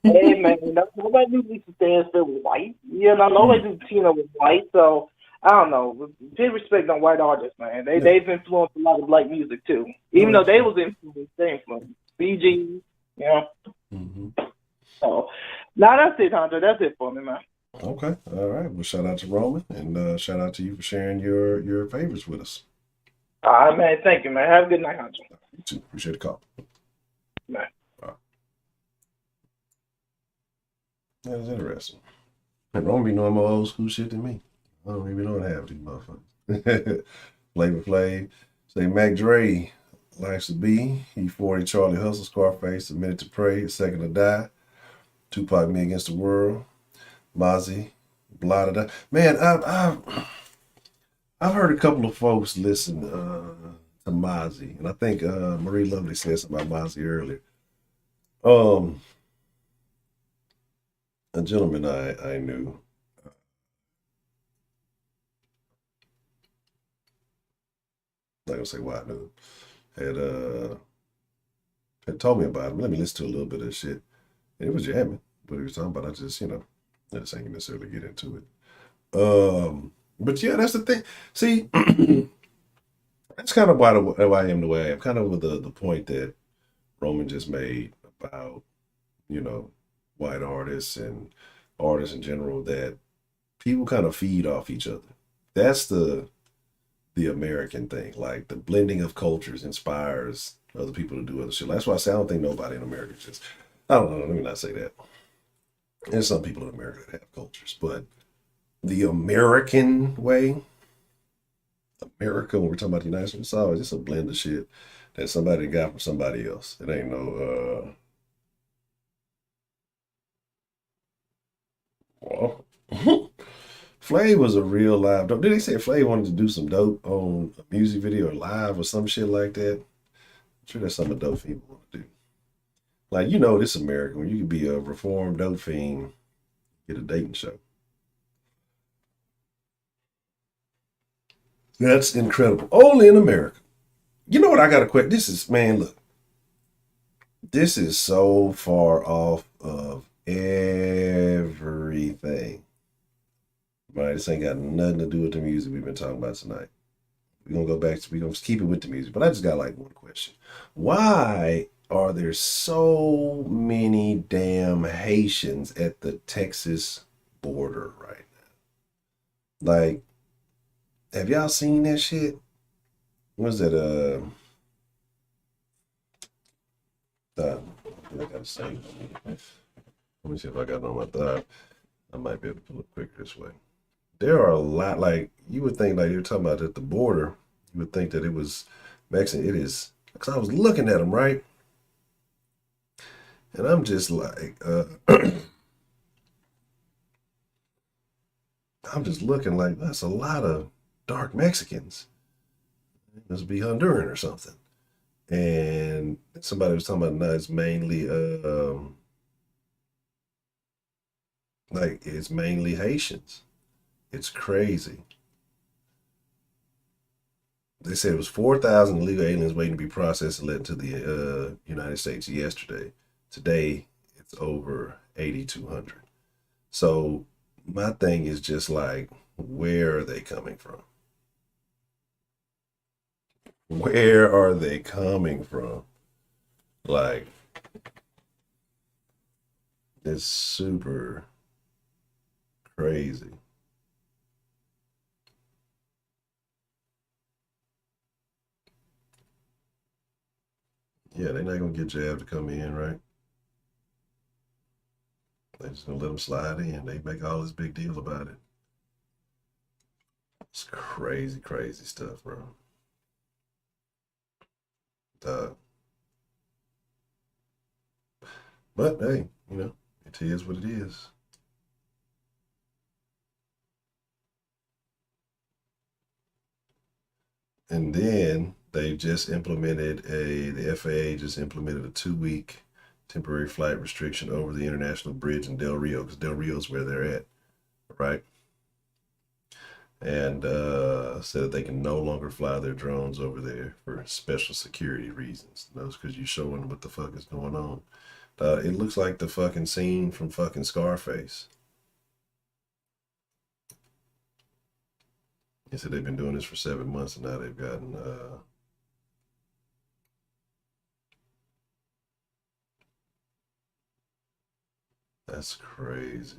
Hey, man, nobody knew Lisa Stansfield was white. Nobody knew Tina was white, so I don't know. Pay respect on white artists, man. They've influenced a lot of black music, too. Even though they was influenced. BG, Mm-hmm. So, that's it, Honcho. That's it for me, man. Okay. All right. Well, shout out to Roman, and shout out to you for sharing your favorites with us. All right, man. Thank you, man. Have a good night, Honcho. You too. Appreciate the call. Man. All right. That was interesting. And Roman be knowing more old school shit than me. I don't even know what half of these motherfuckers. Flavor Flav. Say Mac Dre likes to be. E40 Charlie Hustle, Scarface, A Minute to Pray, A Second to Die. Tupac, Me Against the World. Mozzie, blah, blah, blah. Man, I've heard a couple of folks listen to Mozzie, and I think Marie Lovely said something about Mozzie earlier. A gentleman I knew, I'm not gonna say why I knew, had told me about him. Let me listen to a little bit of this shit. And it was jamming, what he was talking about. I just, I just ain't necessarily get into it. But yeah, that's the thing. See, that's kind of why I am the way I am. Kind of with the point that Roman just made about, white artists and artists in general, that people kind of feed off each other. That's the American thing. Like the blending of cultures inspires other people to do other shit. That's why I say I don't think nobody in America just, I don't know, let me not say that. There's some people in America that have cultures, but the American way, America, when we're talking about the United States, it's always just a blend of shit that somebody got from somebody else. It ain't no, well, Flav was a real live dope. Did they say Flav wanted to do some dope on a music video or live or some shit like that? I'm sure that's something a dope fiend want to do. Like, this America, when you could be a reformed dope fiend, get a dating show. That's incredible. Only in America. You know what I got to quit? This is, man, look. This is so far off of everything. Right? This ain't got nothing to do with the music we've been talking about tonight. We're going to keep it with the music. But I just got like one question. Why are there so many damn Haitians at the Texas border right now? Like, have y'all seen that shit? What was that? I gotta say. Let me see if I got it on my thigh. I might be able to pull it quicker this way. There are a lot, like, you would think, like, you're talking about at the border, you would think that it was Mexican. It is, because I was looking at them, right? And I'm just like, I'm just looking like, that's a lot of dark Mexicans. It must be Honduran or something. And somebody was talking about, no, it's mainly, like, it's mainly Haitians. It's crazy. They said it was 4,000 illegal aliens waiting to be processed and led into the United States yesterday. Today, it's over 8,200. So my thing is just like, where are they coming from? Where are they coming from? Like, it's super crazy. Yeah, they're not gonna get Jab to come in, right? They just gonna let them slide in. They make all this big deal about it. It's crazy, crazy stuff, bro. But hey, it is what it is. And then they just implemented the FAA just implemented a 2-week temporary flight restriction over the international bridge in Del Rio, because Del Rio is where they're at, right? And said that they can no longer fly their drones over there for special security reasons. That's because you're showing what the fuck is going on. It looks like the fucking scene from fucking Scarface. He said they've been doing this for 7 months, and now they've gotten that's crazy.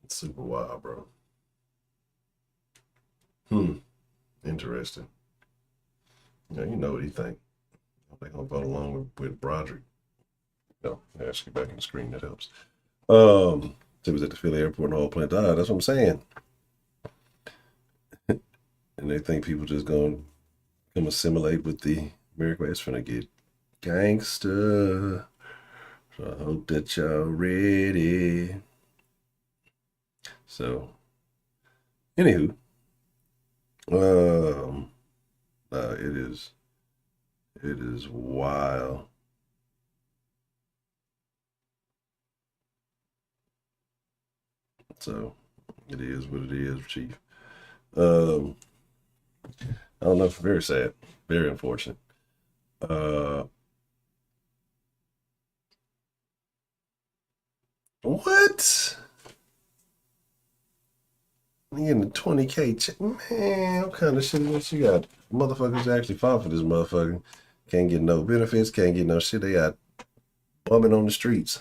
It's super wild, bro. Interesting. Yeah, you know what he think. They're gonna vote along with Broderick. No, actually back in the screen, that helps. It was at the Philly airport and the whole plant. That's what I'm saying. And they think people just gonna come assimilate with the American way. It's finna get gangster. So I hope that y'all ready. So, anywho, it is wild. So, it is what it is, Chief. I don't know. It's very sad, very unfortunate. What? You getting a 20K check? Man, what kind of shit is this you got? Motherfuckers actually fought for this motherfucker. Can't get no benefits, can't get no shit. They got bumming on the streets.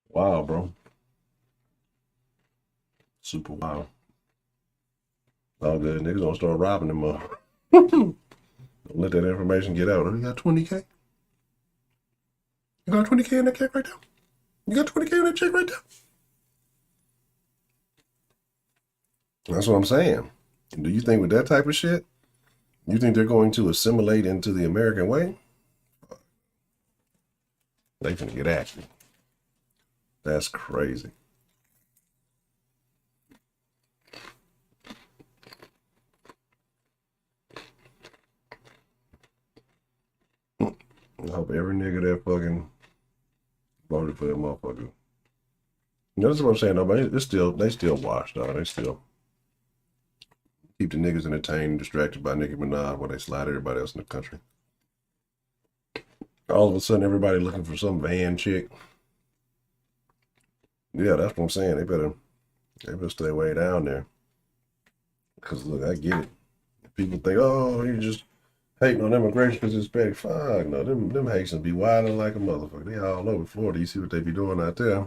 Wow, bro. Super wild. All good. Niggas don't start robbing them up. Don't let that information get out. You got 20K? You got 20K in that check right now? You got 20K in that check right now? That's what I'm saying. Do you think with that type of shit, you think they're going to assimilate into the American way? They finna get active. That's crazy. I hope every nigga that fucking voted for that motherfucker. That's what I'm saying, though, but they still watch, dog. They still keep the niggas entertained, distracted by Nicki Minaj while they slide everybody else in the country. All of a sudden, everybody looking for some van chick. Yeah, that's what I'm saying. They better stay way down there. Because, look, I get it. People think, oh, you just hating on immigration because it's Hispanic. Fuck, no, them Haitians be wilding like a motherfucker. They all over Florida. You see what they be doing out there.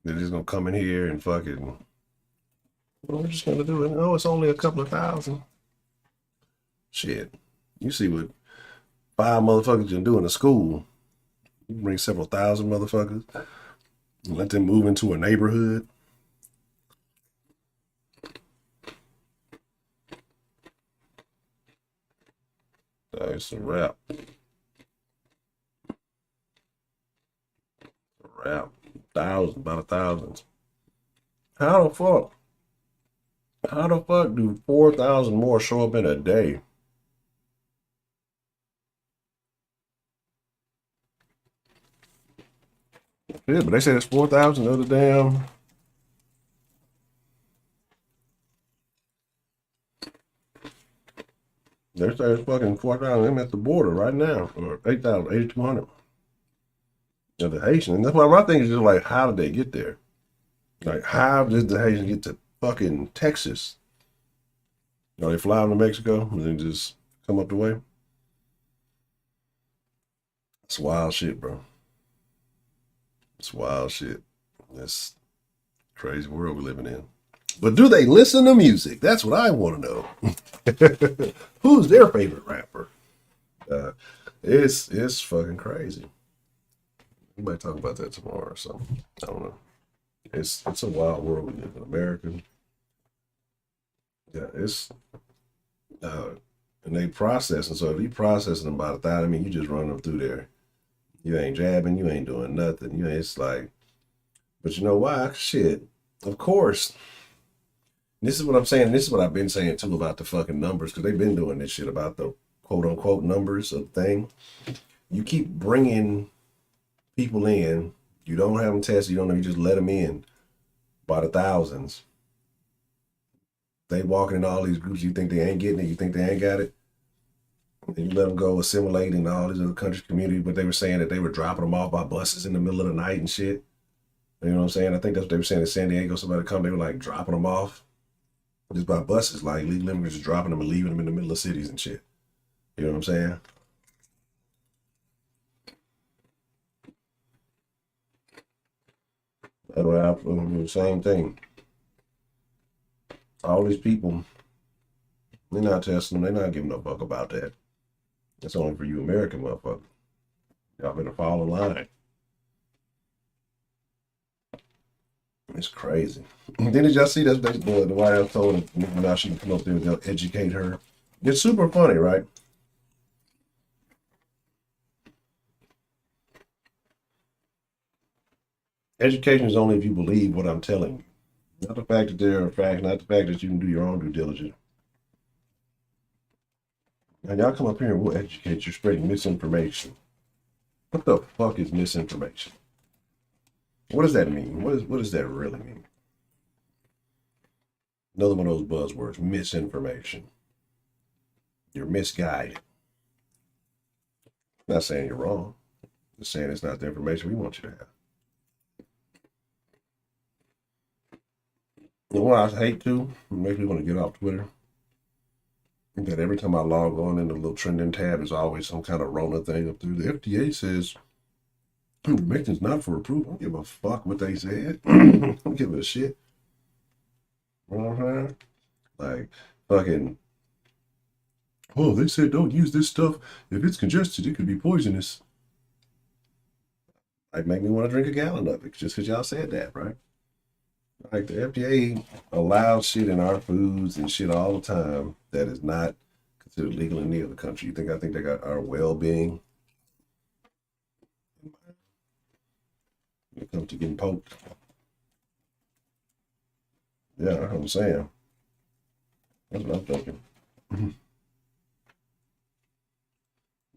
They're just going to come in here and fucking, well, we're just going to do it. Oh, it's only a couple of thousand. Shit. You see what 5 motherfuckers can do in a school. You bring several thousand motherfuckers. Let them move into a neighborhood. It's a wrap. About 1,000. How the fuck do 4,000 more show up in a day? Yeah, but they said it's 4,000 of the damn. They're saying fucking 4,000 them at the border right now, or 8,000, 8,200. You know, the Haitian, and that's why my thing is just like, how did they get there? Like, how did the Haitians get to fucking Texas? You know, they fly to Mexico and then just come up the way. It's wild shit, bro. It's wild shit. That's crazy world we're living in. But do they listen to music? That's what I want to know. Who's their favorite rapper? It's fucking crazy. We might talk about that tomorrow or something. I don't know. It's a wild world we live in. America. Yeah, it's and they processing. So if you processing them by 1,000, I mean, you just run them through there. You ain't jabbing. You ain't doing nothing. You ain't. It's like, but you know why? Shit. Of course. This is what I'm saying. This is what I've been saying too about the fucking numbers, because they've been doing this shit about the quote unquote numbers of thing. You keep bringing people in. You don't have them tested. You don't know. You just let them in by the thousands. They walking in all these groups. You think they ain't getting it. You think they ain't got it. And you let them go assimilate in all these other countries, community. But they were saying that they were dropping them off by buses in the middle of the night and shit. You know what I'm saying? I think that's what they were saying in San Diego. Somebody come, they were like dropping them off just by buses, like legal immigrants just dropping them and leaving them in the middle of cities and shit. You know what I'm saying? That's what happened. The same thing. All these people, they're not testing them. They're not giving no fuck about that. That's only for you American motherfuckers. Y'all better fall in line. It's crazy. Then did y'all see that the White House told her now she can come up there and they'll educate her. It's super funny, right? Education is only if you believe what I'm telling you. Not the fact that there are facts, not the fact that you can do your own due diligence. And y'all come up here and we'll educate you spreading misinformation. What the fuck is misinformation? What does that mean? What does that really mean? Another one of those buzzwords, misinformation. You're misguided. I'm not saying you're wrong. I'm just saying it's not the information we want you to have. And what I hate to, make me want to get off Twitter, that every time I log on in the little trending tab, there's always some kind of Rona thing up there. The FDA says information's not for approval. I don't give a fuck what they said. I don't give a shit. You know what I'm saying? Like, fucking, oh, they said don't use this stuff. If it's congested, it could be poisonous. Like, make me want to drink a gallon of it just because y'all said that, right? Like, the FDA allows shit in our foods and shit all the time that is not considered legal in any other country. I think they got our well-being when it comes to getting poked. Yeah, that's what I'm saying. That's what I'm thinking.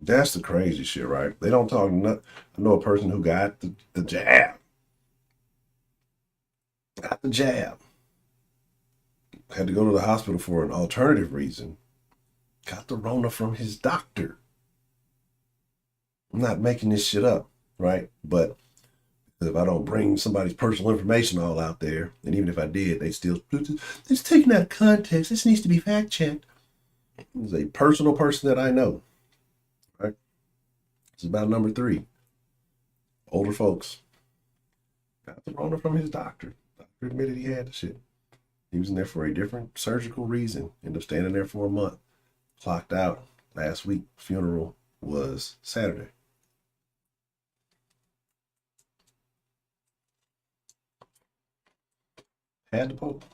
That's the crazy shit, right? They don't talk nothing. I know a person who got the jab. Got the jab. Had to go to the hospital for an alternative reason. Got the Rona from his doctor. I'm not making this shit up, right? But if I don't bring somebody's personal information all out there, and even if I did, they still, it's taken out of context. This needs to be fact checked. It's a personal person that I know, right? It's about number 3. Older folks. Got the Rona from his doctor. Doctor admitted he had the shit. He was in there for a different surgical reason. Ended up standing there for a month. Clocked out last week. Funeral was Saturday. Had the Pope.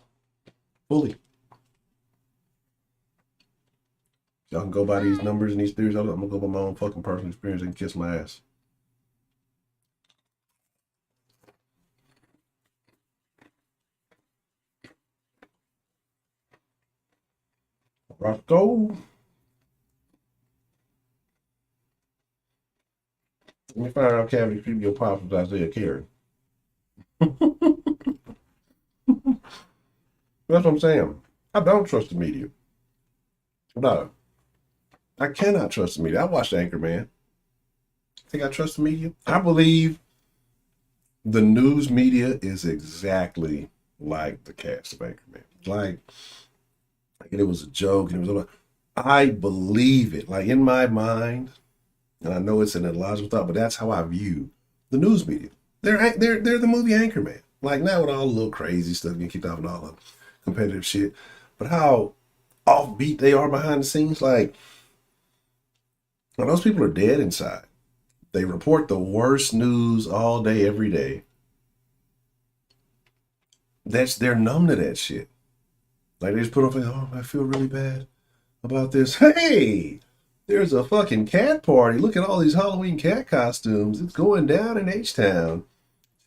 Fully. Y'all can go by these numbers and these theories. I'm gonna go by my own fucking personal experience and kiss my ass. Rocco. Let me find out cavity people your problems Isaiah Carey. That's what I'm saying. I don't trust the media. No. I cannot trust the media. I watched Anchorman. Think I trust the media? I believe the news media is exactly like the cast of Anchorman. Like it was a joke, and it was. I believe it. Like in my mind, and I know it's an illogical thought, but that's how I view the news media. They're the movie Anchorman. Like now with all the little crazy stuff getting kicked off and all the competitive shit, but how offbeat they are behind the scenes. Like when those people are dead inside. They report the worst news all day, every day. They're numb to that shit. Like they just put up, oh, I feel really bad about this. Hey, there's a fucking cat party. Look at all these Halloween cat costumes. It's going down in H-Town.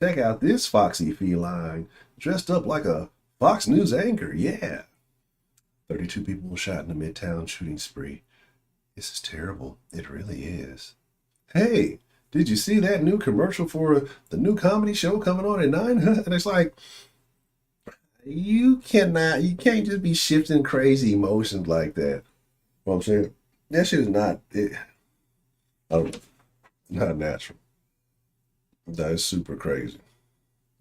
Check out this foxy feline dressed up like a Fox News anchor. Yeah. 32 people were shot in a Midtown shooting spree. This is terrible. It really is. Hey, did you see that new commercial for the new comedy show coming on at 9? And it's like, you can't just be shifting crazy emotions like that. What I'm saying, that shit is not, I don't know, not natural. That is super crazy.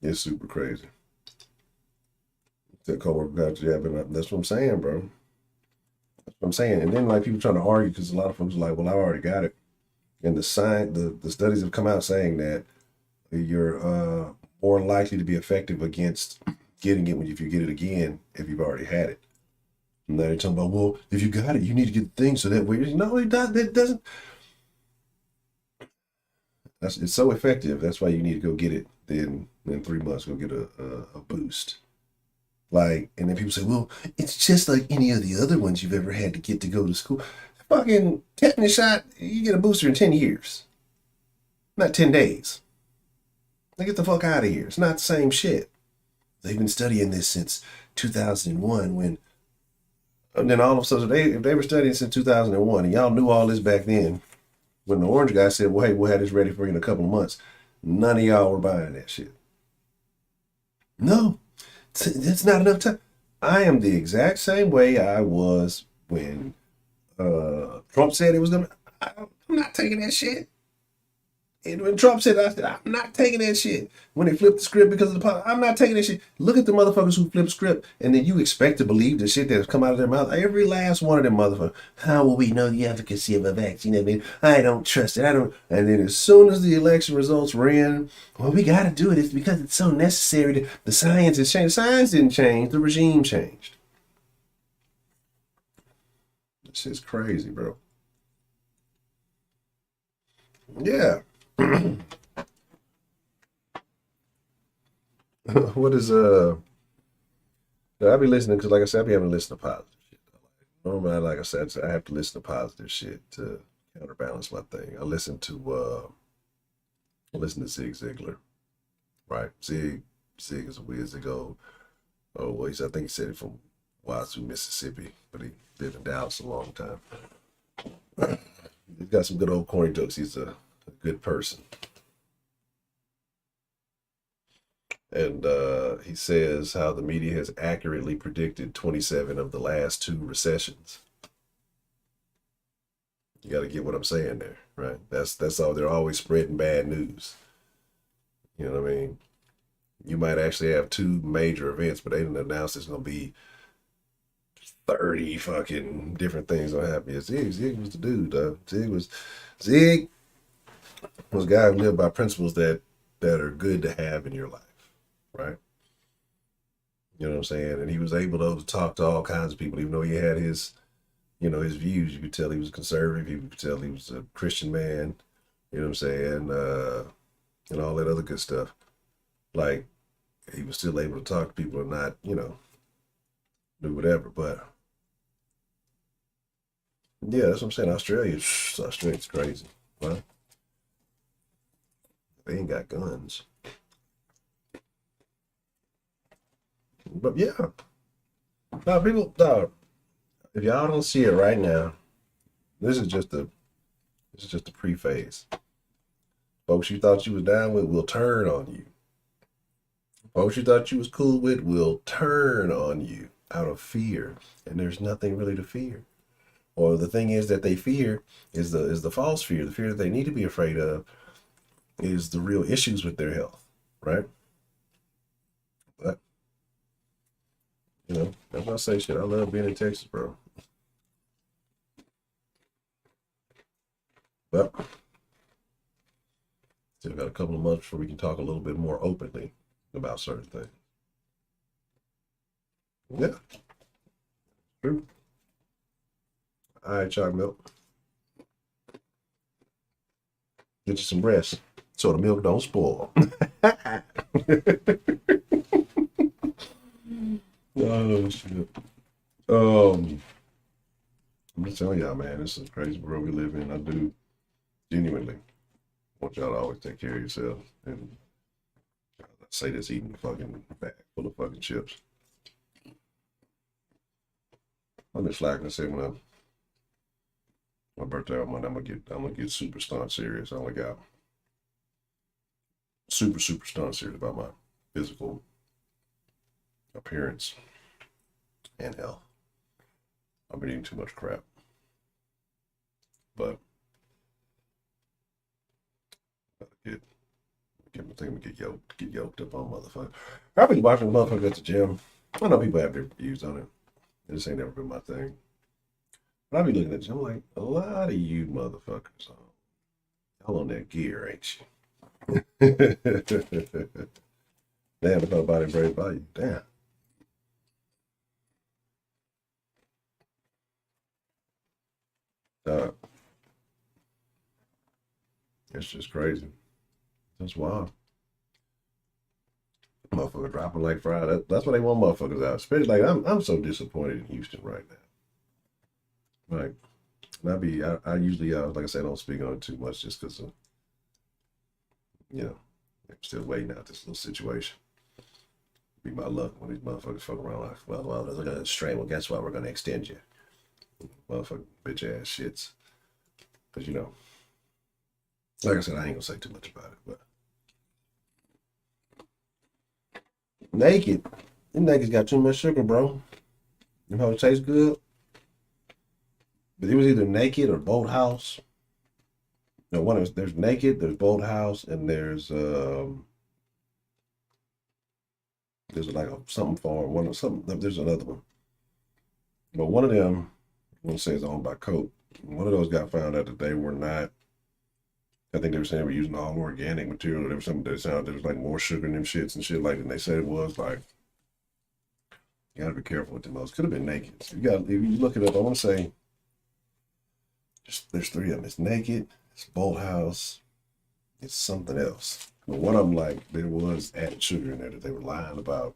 It's super crazy. That coworker got jabbing up. That's what I'm saying, bro. That's what I'm saying. And then like people trying to argue because a lot of folks are like, well, I already got it. And the studies have come out saying that you're more likely to be effective against getting it if you get it again if you've already had it. And now they're talking about, well, if you got it, you need to get the thing so that way. No, it doesn't. It's so effective. That's why you need to go get it. Then in 3 months, go get a boost. Like, and then people say, well, it's just like any of the other ones you've ever had to get to go to school. Fucking tetanus shot, you get a booster in 10 years. Not 10 days. Now get the fuck out of here. It's not the same shit. They've been studying this since 2001 when, and then all of a sudden, if they were studying since 2001 and y'all knew all this back then, when the orange guy said, well, hey, we'll have this ready for you in a couple of months, none of y'all were buying that shit. No, it's not enough time. I am the exact same way I was when Trump said it was gonna. I'm not taking that shit. And when Trump said, I said, I'm not taking that shit. When they flipped the script because of the I'm not taking that shit. Look at the motherfuckers who flip script, and then you expect to believe the shit that has come out of their mouth. Every last one of them motherfuckers. How will we know the efficacy of a vaccine? I mean, I don't trust it. I don't. And then as soon as the election results were in, well, we got to do it. It's because it's so necessary. The science has changed. The science didn't change. The regime changed. This shit's crazy, bro. Yeah. What is I be listening because, like I said, I be having to listen to positive shit. Normally, like I said, I have to listen to positive shit to counterbalance my thing. I listen to Zig Ziglar, right? Zig is a weird Zig. Oh, well, I think he said it from Wazoo, Mississippi, but he lived in Dallas a long time. He's got some good old corny jokes. He's a good person. And he says how the media has accurately predicted 27 of the last 2 recessions. You got to get what I'm saying there, right? That's all. They're always spreading bad news. You know what I mean? You might actually have 2 major events, but they didn't announce there's going to be 30 fucking different things gonna happen. Yeah, Zig was the dude, though. Zig was a guy who lived by principles that are good to have in your life, right? You know what I'm saying? And he was able to talk to all kinds of people, even though he had his views. You could tell he was conservative. You could tell he was a Christian man. You know what I'm saying? And all that other good stuff. Like, he was still able to talk to people and not, do whatever. But yeah, that's what I'm saying. Australia's crazy. Huh? They ain't got guns. But yeah. Now, people, if y'all don't see it right now, this is just a pre-phase. Folks you thought you was down with will turn on you. Folks you thought you was cool with will turn on you out of fear. And there's nothing really to fear. or the thing is that they fear is the false fear. The fear that they need to be afraid of is the real issues with their health, right? But that's why I say shit. I love being in Texas, bro. But still got a couple of months before we can talk a little bit more openly about certain things. Yeah, true. All right, chocolate milk. Get you some rest so the milk don't spoil. Oh shit. I'm just telling y'all, man, this is a crazy world we live in. I do genuinely want y'all to always take care of yourselves. And I say this eating a fucking bag full of fucking chips. I'm just slacking. I said when my birthday on Monday, I'm gonna get super stunned serious. I only got super stunned serious about my physical appearance and health. I've been eating too much crap. But I think I'm gonna get yoked up on motherfucker. I've been watching motherfuckers at the gym. I know people have their views on it. This ain't never been my thing. But I be looking at you, I'm like, a lot of you motherfuckers y'all on that gear, ain't you? Damn, if nobody brave by you. Damn. It's just crazy. That's wild. Motherfucker dropping like Friday. That's why they want motherfuckers out. Especially like I'm so disappointed in Houston right now. Like, and I usually like I said, I don't speak on it too much just because of I'm still waiting out this little situation. Be my luck when these motherfuckers fuck around like, well, they're gonna strain. Well, guess what? We're gonna extend you. Motherfucking bitch ass shits. Because like I said, I ain't gonna say too much about it, but naked. Them nakeds got too much sugar, bro. You know it tastes good. But it was either Naked or Boathouse. No, there's Naked, there's Boathouse, and there's like something for something. There's another one, but one of them, I want to say, is owned by Coke. One of those got found out that they were not. I think they were saying they were using all organic material. There was something that sounded there was like more sugar in them shits and shit like that. And they said it was like. You gotta be careful with them. Those could have been Naked. If you look it up, I want to say. There's three of them. It's Naked, it's Boathouse, it's something else. But one of them, like, there was added sugar in there that they were lying about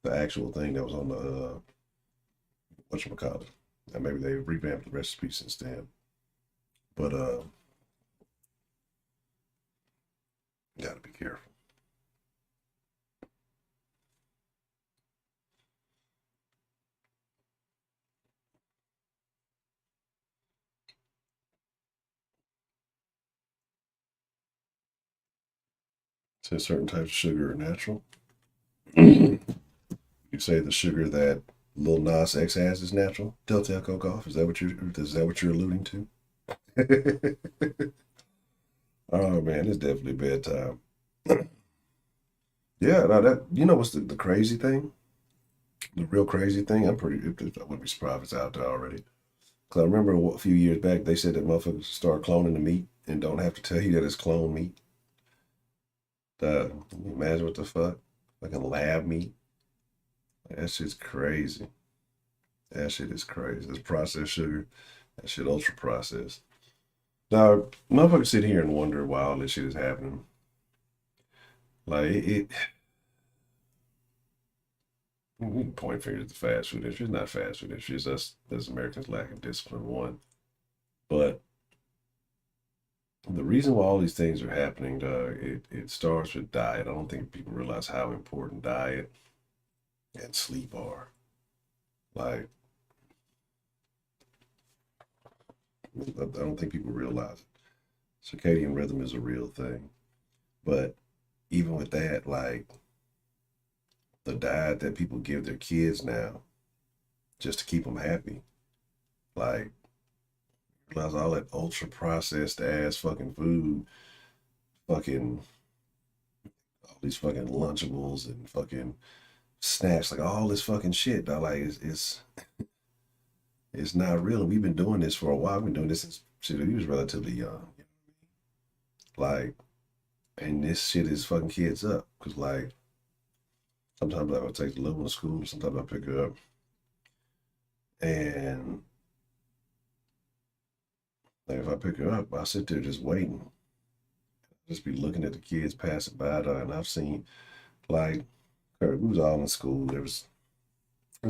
the actual thing that was on the whatchamacallit. And maybe they revamped the recipe since then. But you gotta be careful. So certain types of sugar are natural. You say the sugar that Lil Nas X has is natural. Telltale Coke off. Is that what you're alluding to? Oh man, it's definitely bedtime. Yeah, now that what's the crazy thing? The real crazy thing. I wouldn't be surprised if it's out there already. Cause I remember a few years back they said that motherfuckers start cloning the meat and don't have to tell you that it's clone meat. Can you imagine what the fuck? Like a lab meat. That shit's crazy. That shit is crazy. This processed sugar. That shit ultra processed. Now, motherfuckers sit here and wonder why all this shit is happening. Like we can point fingers at the fast food industry. It's not fast food industry. It's us as Americans lacking discipline, one. But the reason why all these things are happening, it starts with diet. I don't think people realize how important diet and sleep are. Like, I don't think people realize it. Circadian rhythm is a real thing. But even with that, like, the diet that people give their kids now just to keep them happy. Like, realize all that ultra processed ass fucking food, fucking all these fucking Lunchables and fucking snacks, like all this fucking shit, dog. Like it's not real. We've been doing this for a while. We've been doing this since shit, he was relatively young. Like, and this shit is fucking kids up. Cause like sometimes I would take the little one to school, sometimes I pick her up. And like if I pick her up, I sit there just waiting. Just be looking at the kids passing by, and I've seen like we was all in school. There's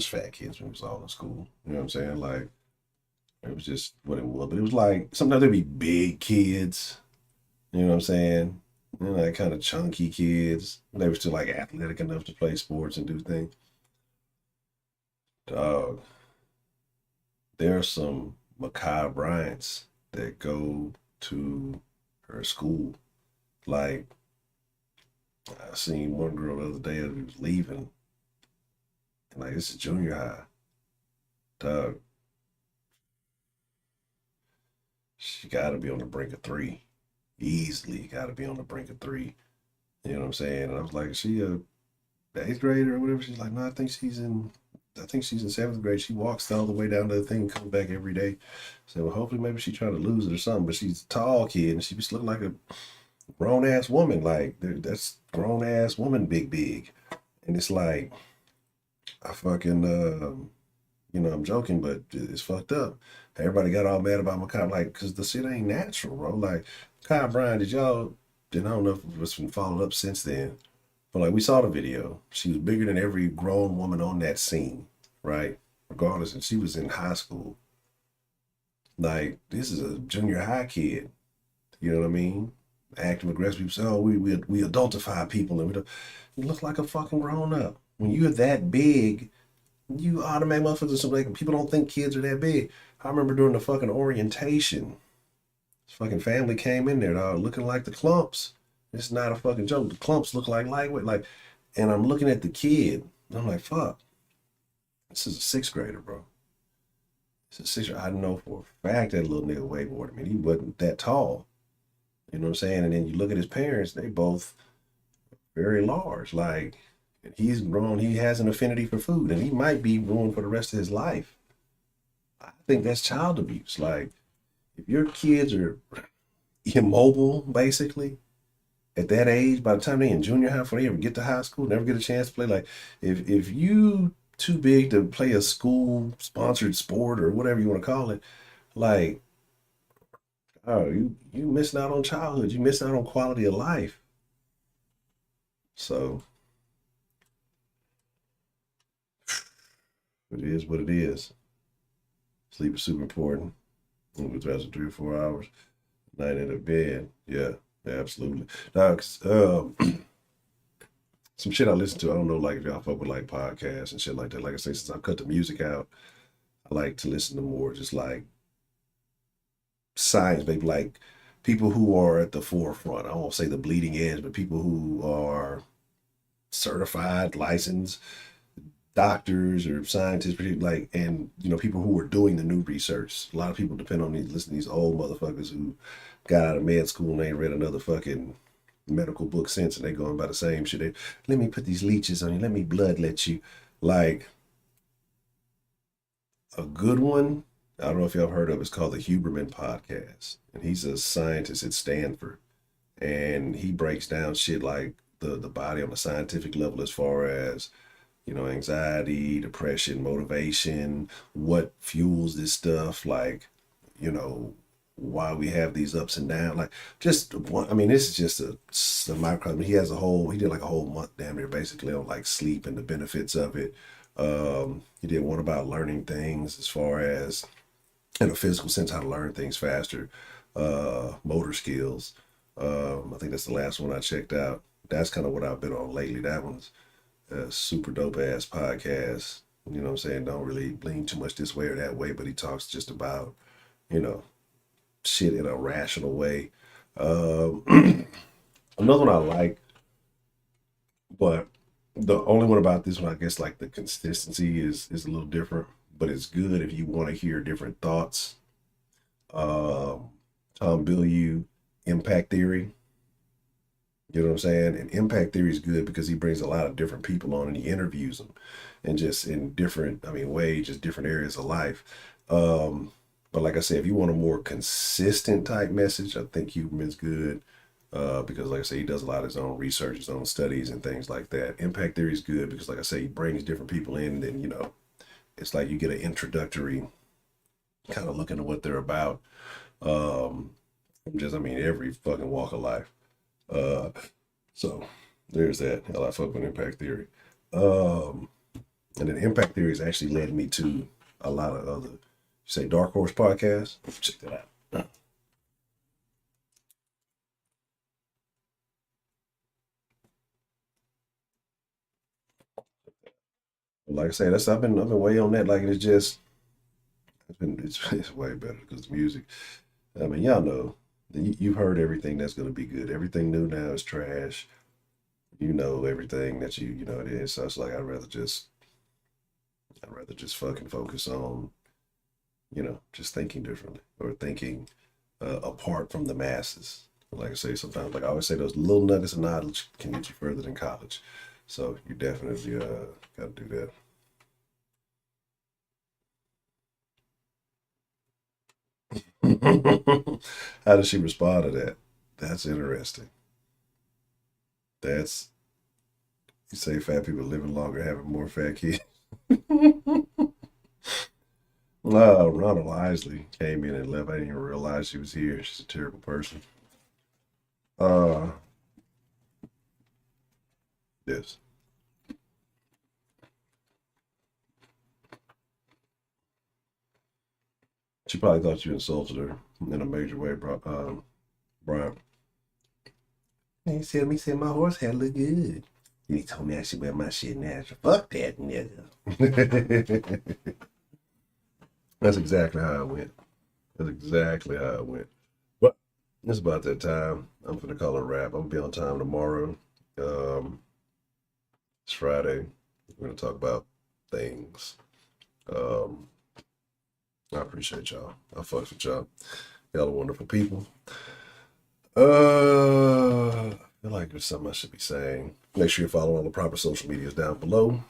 fat kids when we was all in school. You know what I'm saying? Like it was just what it was. But it was like sometimes there'd be big kids. You know what I'm saying? You know, like kind of chunky kids. They were still like athletic enough to play sports and do things. Dog. There are some Makai Bryants that go to her school. Like, I seen one girl the other day that was leaving. And like, this is junior high. Dog. She got to be on the brink of 3. Easily got to be on the brink of 3. You know what I'm saying? And I was like, is she a 8th grader or whatever? She's like, no, I think she's in 7th grade. She walks all the way down to the thing and comes back every day. So well, hopefully maybe she's trying to lose it or something. But she's a tall kid and she just looking like a grown ass woman. Like that's grown ass woman big. And it's like I fucking I'm joking, but it's fucked up. Everybody got all mad about Makai, like, cause the shit ain't natural, bro. Like Makai Bryan, I don't know if it's been followed up since then. But like we saw the video. She was bigger than every grown woman on that scene, right? Regardless, and she was in high school. Like, this is a junior high kid. You know what I mean? Acting aggressive. People say, oh, we adultify people and you look like a fucking grown up. When you're that big, you automatic motherfuckers, like people don't think kids are that big. I remember during the fucking orientation, this fucking family came in there, dog, looking like the Clumps. It's not a fucking joke. The Clumps look like lightweight, like, and I'm looking at the kid, and I'm like, fuck, this is a 6th grader, bro. This is a 6th grader. I know for a fact that little nigga weighed more than me. He wasn't that tall. You know what I'm saying? And then you look at his parents, they both very large. Like, he's grown, he has an affinity for food, and he might be ruined for the rest of his life. I think that's child abuse. Like, if your kids are immobile, basically, at that age, by the time they in junior high, before they ever get to high school, never get a chance to play, like, if you too big to play a school-sponsored sport or whatever you want to call it, like, oh, you missing out on childhood. You missing out on quality of life. So, it is what it is. Sleep is super important. We rest 3 or 4 hours. Night in the bed. Yeah, absolutely. Now, some shit I listen to, I don't know, like if y'all fuck with like podcasts and shit like that. Like I say, since I cut the music out, I like to listen to more just like science, maybe like people who are at the forefront. I won't say the bleeding edge, but people who are certified, licensed doctors or scientists, like, and people who are doing the new research. A lot of people depend on listen to these old motherfuckers who got out of med school and they ain't read another fucking medical book since, and they going by the same shit. Let me put these leeches on you. Let me bloodlet you. Like, a good one, I don't know if y'all heard of, it's called the Hubermann Podcast. And he's a scientist at Stanford. And he breaks down shit like the body on a scientific level as far as, anxiety, depression, motivation, what fuels this stuff, like, why we have these ups and downs. Like, just one, this is just a microcosm. He did like a whole month damn near basically on like sleep and the benefits of it. He did one about learning things as far as in a physical sense, how to learn things faster, motor skills. I think that's the last one I checked out. That's kind of what I've been on lately. That one's a super dope ass podcast. You know what I'm saying? Don't really lean too much this way or that way, but he talks just about, shit in a rational way. Another one I like, but the only one about this one, I guess, like the consistency is a little different. but it's good if you want to hear different thoughts. Tom Bilyeu, Impact Theory. You know what I'm saying? And Impact Theory is good because he brings a lot of different people on and he interviews them, and just in different, ways, just different areas of life. But like I said, if you want a more consistent type message, I think Huberman's good. Because like I say, he does a lot of his own research, his own studies and things like that. Impact Theory is good because like I say, he brings different people in, and then, it's like you get an introductory kind of look into what they're about. Every fucking walk of life. So there's that. Hell, I fuck with Impact Theory. And then Impact Theory has actually led me to a lot of other, say, Dark Horse podcasts. Check that out. Like I say, I've been way on that. Like it's way better because the music. Y'all know you've heard everything that's gonna be good. Everything new now is trash. You know everything that it is. So it's like I'd rather just fucking focus on, just thinking differently or thinking apart from the masses. Like I say, sometimes, like I always say, those little nuggets of knowledge can get you further than college. So you definitely got to do that. How does she respond to that? That's interesting. That's You say fat people living longer, having more fat kids. Ronald Isley came in and left. I didn't even realize she was here. She's a terrible person. Uh, yes. She probably thought you insulted her in a major way, Brian. He said me said my horse hair look good. And he told me I should wear my shit natural. Fuck that nigga. That's exactly how it went. That's exactly how it went. But it's about that time. I'm gonna call it a wrap. I'm gonna be on time tomorrow. It's Friday. We're gonna talk about things. I appreciate y'all. I fucks with y'all. Y'all are wonderful people. I feel like there's something I should be saying. Make sure you follow all the proper social medias down below.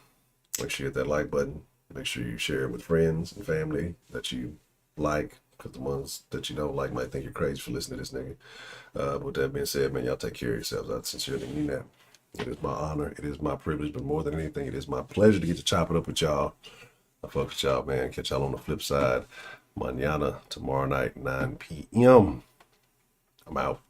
Make sure you hit that like button. Make sure you share it with friends and family that you like, because the ones that you don't like might think you're crazy for listening to this nigga. But with that being said, man, y'all take care of yourselves. I sincerely mean that. It is my honor. It is my privilege. But more than anything, it is my pleasure to get to chop it up with y'all. I fuck with y'all, man. Catch y'all on the flip side. Mañana, tomorrow night, 9 p.m. I'm out.